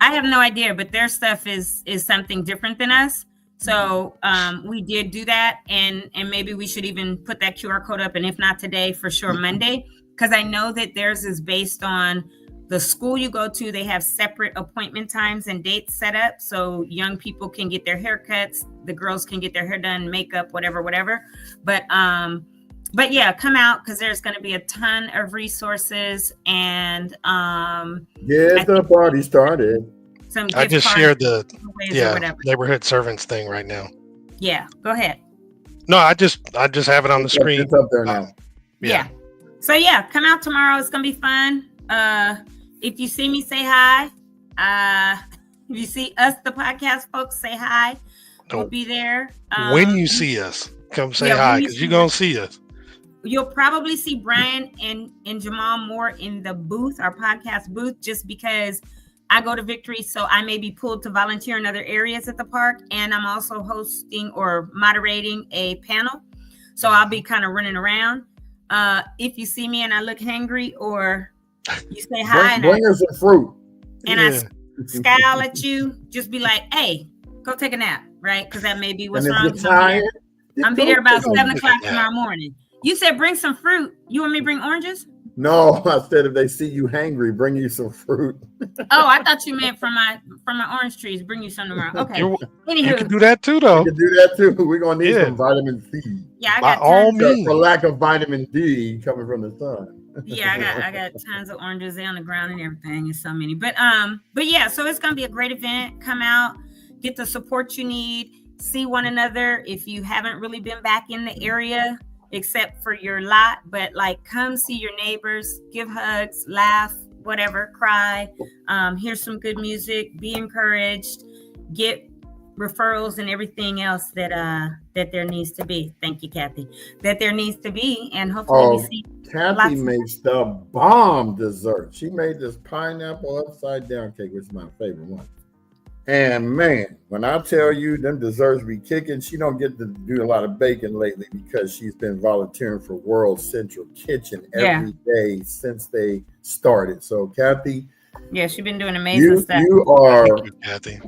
I have no idea, but their stuff is something different than us. So we did do that, and maybe we should even put that QR code up, and if not today, for sure Monday, because I know that theirs is based on the school you go to. They have separate appointment times and dates set up, so young people can get their haircuts, the girls can get their hair done, makeup, whatever. But yeah, come out because there's going to be a ton of resources and get the party started. I just shared the neighborhood servants thing right now. Yeah, go ahead. No, I just have it on the screen. It's up there now. Yeah. So yeah, come out tomorrow. It's gonna be fun. If you see me, say hi. If you see us, the podcast folks, say hi. We'll be there. When you see us, come say hi because you're gonna see us. You'll probably see Brian and Jamal more in the booth, our podcast booth, just because I go to Victory, so I may be pulled to volunteer in other areas at the park, and I'm also hosting or moderating a panel, so I'll be kind of running around. If you see me and I look hangry, or you say hi, bring us some fruit, and I scowl at you, just be like, "Hey, go take a nap," right? Because that may be what's wrong. I'm be there about 7 o'clock tomorrow morning. You said bring some fruit. You want me to bring oranges? No, I said if they see you hangry, bring you some fruit. Oh, I thought you meant from my orange trees. Bring you some tomorrow. Okay. Anywho, you can do that too, though. You can do that too. We're gonna need some vitamin C. Yeah, I got tons for lack of vitamin D coming from the sun. Yeah, I got tons of oranges there on the ground and everything, and so many. But yeah, so it's gonna be a great event. Come out, get the support you need, see one another. If you haven't really been back in the area, except for your lot, but like come see your neighbors, give hugs, laugh, whatever, cry, hear some good music, be encouraged, get referrals and everything else that there needs to be. Thank you, Kathy. That there needs to be, and hopefully we see. Kathy makes the bomb dessert. She made this pineapple upside down cake, which is my favorite one. And man, when I tell you them desserts be kicking, she don't get to do a lot of baking lately because she's been volunteering for World Central Kitchen every day since they started. So Kathy, she's been doing amazing stuff. You are, Kathy.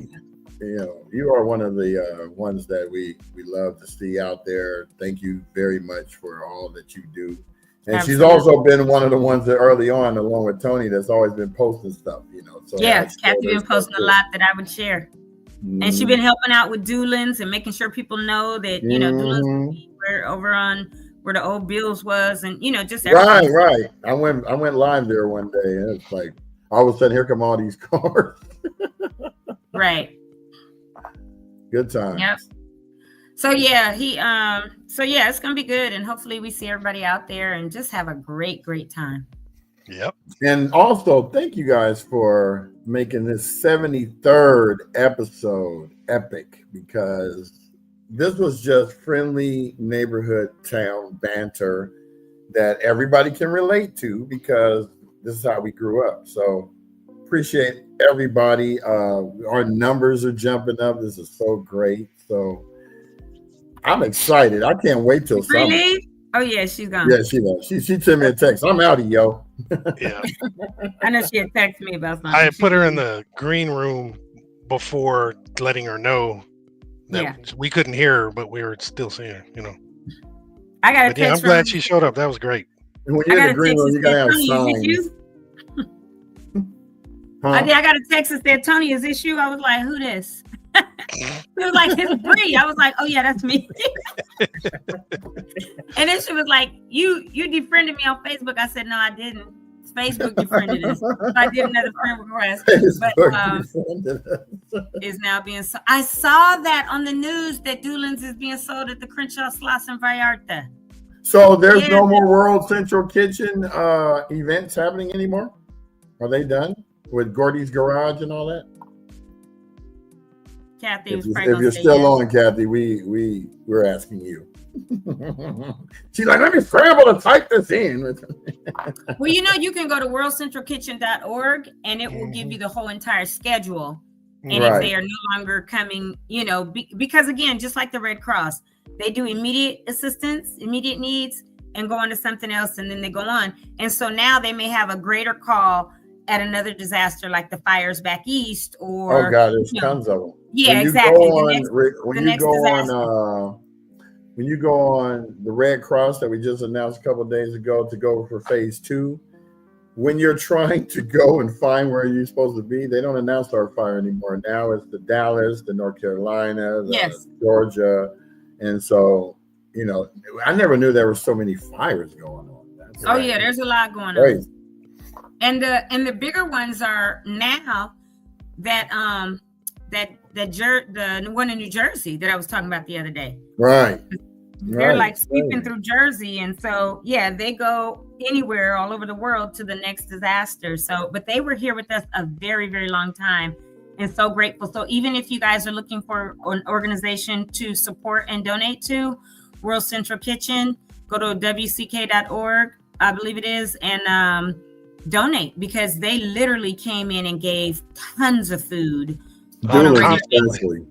You are one of the ones that we love to see out there. Thank you very much for all that you do. And Absolutely. She's also been one of the ones that early on, along with Tony, that's always been posting stuff, So Kathy been posting a lot that I would share. Mm-hmm. And she's been helping out with Doolins and making sure people know that, Doolins were over on where the old Bills was, and just everything. Right. I went live there one day, and it's like all of a sudden here come all these cars. Right. Good times. Yep. So it's gonna be good, and hopefully we see everybody out there and just have a great time. Yep. And also thank you guys for making this 73rd episode epic, because this was just friendly neighborhood town banter that everybody can relate to, because this is how we grew up. So appreciate everybody. Our numbers are jumping up. This is so great. So I'm excited. I can't wait till summer. Oh yeah, she's gone. Yeah, she does. She sent me a text. I'm outie, yo. Yeah. I know she had texted me about something. I had put her in the green room before letting her know that we couldn't hear her, but we were still seeing her, I got a text. I'm glad she showed up. That was great. And when you're in the green room, you gotta have signs. I got a text that said, "Tony, is this you?" I was like, "Who this?" It was like, "It's Bree." I was like, "Oh yeah, that's me." And then she was like, "You defriended me on Facebook." I said, "No, I didn't. Facebook defriended us." So I did another friend request, but is now being sold. I saw that on the news that Doolins is being sold at the Crenshaw Sloss in Vallarta. So there's no more World Central Kitchen events happening anymore? Are they done with Gordy's Garage and all that? Kathy, if you're still on, Kathy, we're asking you. She's like, let me scramble to type this in. Well, you can go to worldcentralkitchen.org and it will give you the whole entire schedule. And if they are no longer coming, because again, just like the Red Cross, they do immediate assistance, immediate needs, and go on to something else, and then they go on. And so now they may have a greater call at another disaster like the fires back east, or there's tons of them. Yeah, exactly. When you go on the Red Cross that we just announced a couple of days ago to go for phase 2, when you're trying to go and find where you're supposed to be, they don't announce our fire anymore. Now it's the Dallas, the North Carolina, the Georgia, and so I never knew there were so many fires going on. There's a lot going on. And the bigger ones are now that the one in New Jersey that I was talking about the other day. Right. They're like sweeping through Jersey, and so they go anywhere all over the world to the next disaster. So, but they were here with us a very, very long time, and so grateful. So even if you guys are looking for an organization to support and donate to, World Central Kitchen, go to wck.org, I believe it is, and donate, because they literally came in and gave tons of food. Constantly.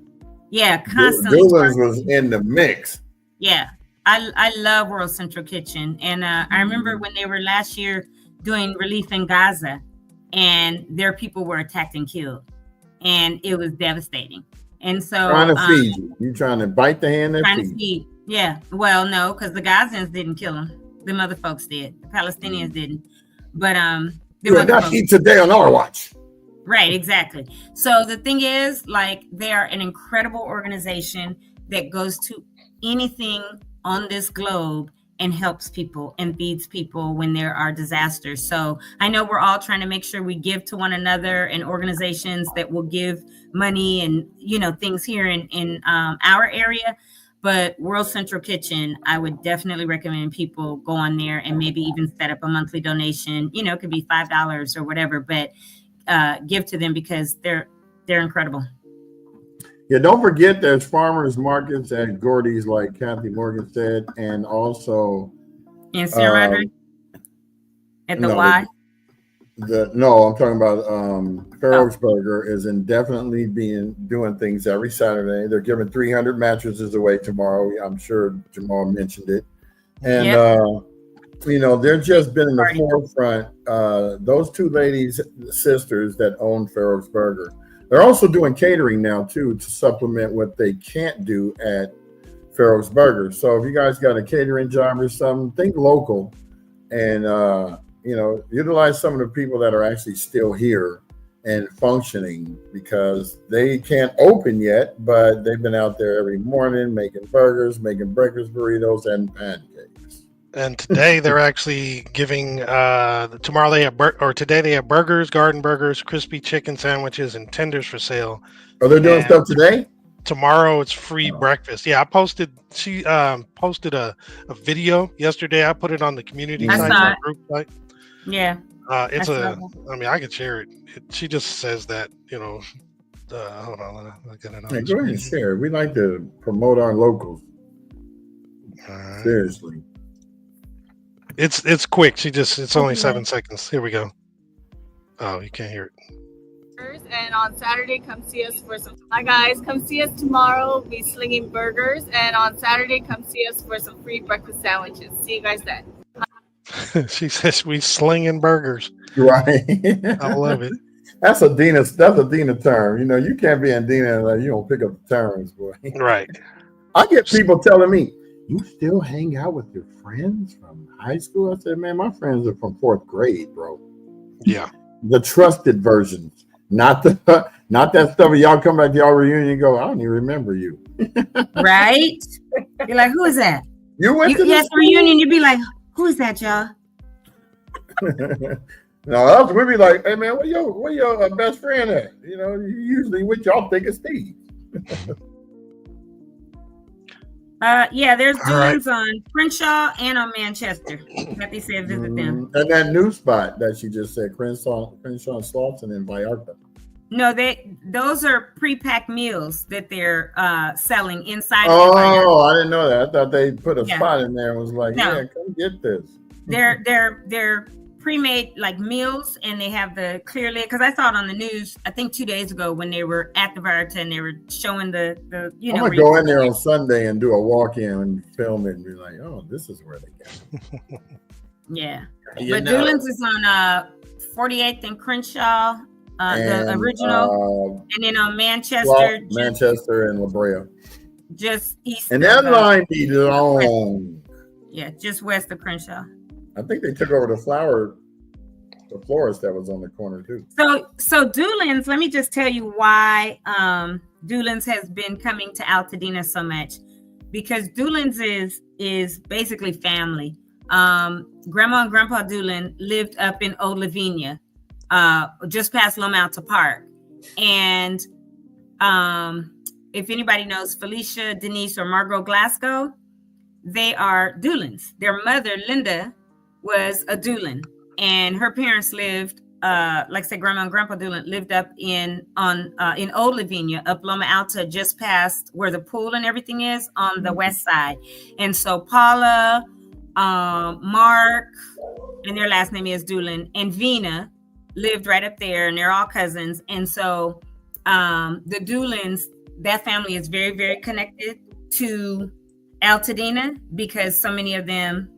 Doolins was in the mix. Yeah, I love World Central Kitchen, and I remember when they were last year doing relief in Gaza, and their people were attacked and killed, and it was devastating. And so trying to feed you trying to bite the hand that feed. Yeah, well, no, because the Gazans didn't kill them; them other folks did. The Palestinians didn't, but you will not eat today on our watch. Right, exactly. So the thing is, they are an incredible organization that goes to anything on this globe and helps people and feeds people when there are disasters. So I know we're all trying to make sure we give to one another, and organizations that will give money and things here in our area. But World Central Kitchen, I would definitely recommend people go on there and maybe even set up a monthly donation. It could be $5 or whatever, but give to them, because they're incredible. Yeah, don't forget there's farmers markets at Gordy's, like Kathy Morgan said, and also in Sierra Madre at the Y. I'm talking about Ferrosburger is indefinitely doing things every Saturday. They're giving 300 mattresses away tomorrow. I'm sure Jamal mentioned it, and they're just been in the forefront. Those two ladies, sisters that own Ferrosburger. They're also doing catering now too, to supplement what they can't do at Pharaoh's Burger. So if you guys got a catering job or something, think local, and utilize some of the people that are actually still here and functioning, because they can't open yet, but they've been out there every morning making burgers, making breakfast burritos, and pancakes. And today they're actually giving tomorrow they have today they have burgers, garden burgers, crispy chicken sandwiches, and tenders for sale. Oh, they're doing stuff today? Tomorrow it's free breakfast. Yeah, she posted a video yesterday. I put it on the community site, group site. Yeah. I can share it. She just says that, hold on, I got it on. Hey, go ahead and share it. We like to promote our locals. Seriously. It's quick. It's only 7 seconds. Here we go. Oh, you can't hear it. And on Saturday, come see us for some. Hi guys, come see us tomorrow. We'll be slinging burgers, and on Saturday, come see us for some free breakfast sandwiches. See you guys then. She says we slinging burgers. Right. I love it. That's a Dina term. You can't be in Dina unless you don't pick up the terms, boy. Right. I get people telling me, "You still hang out with your friends from high school?" I said, "Man, my friends are from 4th grade, bro." Yeah. The trusted versions, not that stuff. Y'all come back to y'all reunion and go, "I don't even remember you." Right? You're like, "Who is that?" You went to the reunion. You'd be like, "Who is that, y'all?" No, we'd be like, "Hey, man, where your best friend at?" Usually with y'all think it's Steve. There's Dunes on Crenshaw and on Manchester. Kathy said visit them. And that new spot that she just said, Crenshaw and Slaughton in Vallarta. No, those are pre-packed meals that they're selling inside. Oh, I didn't know that. I thought they put a Yeah. spot in there and was like, No. yeah, come get this. They're pre-made like meals, and they have the clear lid. Because I saw it on the news, I think 2 days ago when they were at the Varta and they were showing the you know. I'm gonna go in there on Sunday and do a walk-in and film it and be like, oh, this is where they go. Yeah. You But know. Doolin's is on 48th and Crenshaw, the original, and then on Manchester, Manchester and La Brea. just east. And that of, line be long. Yeah, just west of Crenshaw. I think they took over the florist that was on the corner too. So Doolin's, let me just tell you why Doolin's has been coming to Altadena so much, because Doolin's is basically family. Grandma and Grandpa Doolin lived up in Old Lavinia, just past Loma Alta Park. And if anybody knows Felicia, Denise, or Margot Glasgow, they are Doolin's. Their mother, Linda, was a Doolin, and her parents lived, like I said, Grandma and Grandpa Doolin lived up in Old Lavinia, up Loma Alta, just past where the pool and everything is on the west side. And so Paula, Mark, and their last name is Doolin, and Vina lived right up there, and they're all cousins. And so the Doolins, that family is very, very connected to Altadena because so many of them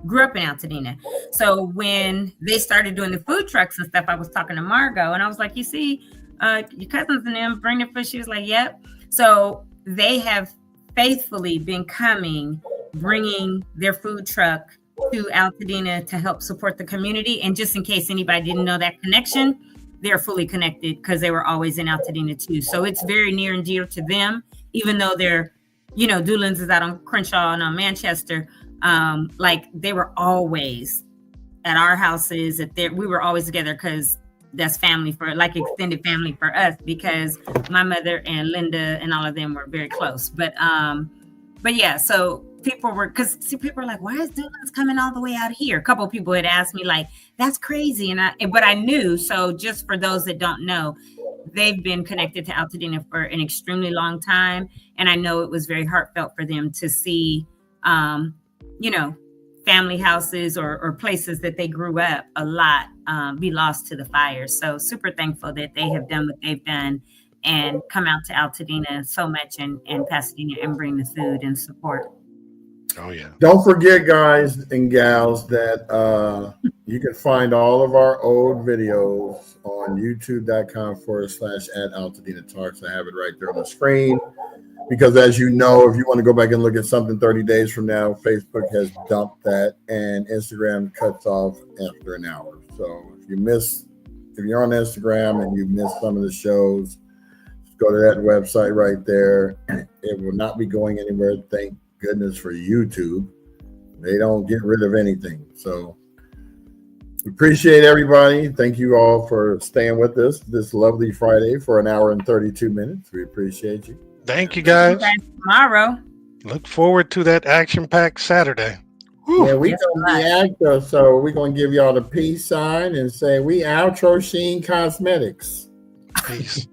grew up in Altadena. So when they started doing the food trucks and stuff, I was talking to Margot, and I was like, you see, your cousins and them bring their food. She was like, yep. So they have faithfully been coming, bringing their food truck to Altadena to help support the community. And just in case anybody didn't know that connection, they're fully connected because they were always in Altadena too. So it's very near and dear to them, even though they're, you know, Doolin's is out on Crenshaw and on Manchester. Like they were always at our houses. We were always together because that's family, for like extended family for us, because my mother and Linda and all of them were very close. But yeah, so people were like, why is Doolin's coming all the way out here? A couple of people had asked me like, that's crazy. But I knew. So just for those that don't know, they've been connected to Altadena for an extremely long time. And I know it was very heartfelt for them to see, you know, family houses or places that they grew up a lot be lost to the fire. So super thankful that they have done what they've done and come out to Altadena so much and Pasadena and bring the food and support. Oh, yeah. Don't forget, guys and gals, that you can find all of our old videos on youtube.com/@AltadenaTalks. I have it right there on the screen. Because as you know, if you want to go back and look at something 30 days from now, Facebook has dumped that and Instagram cuts off after an hour. So if you're on Instagram and you missed some of the shows, just go to that website right there. It will not be going anywhere. Thank goodness for YouTube. They don't get rid of anything. So we appreciate everybody. Thank you all for staying with us this lovely Friday for an hour and 32 minutes. We appreciate you. Thank you, guys. Tomorrow. Look forward to that action-packed Saturday. Whew. Yeah, we're going to be active, so we're going to give y'all the peace sign and say we outro Sheen Cosmetics. Peace.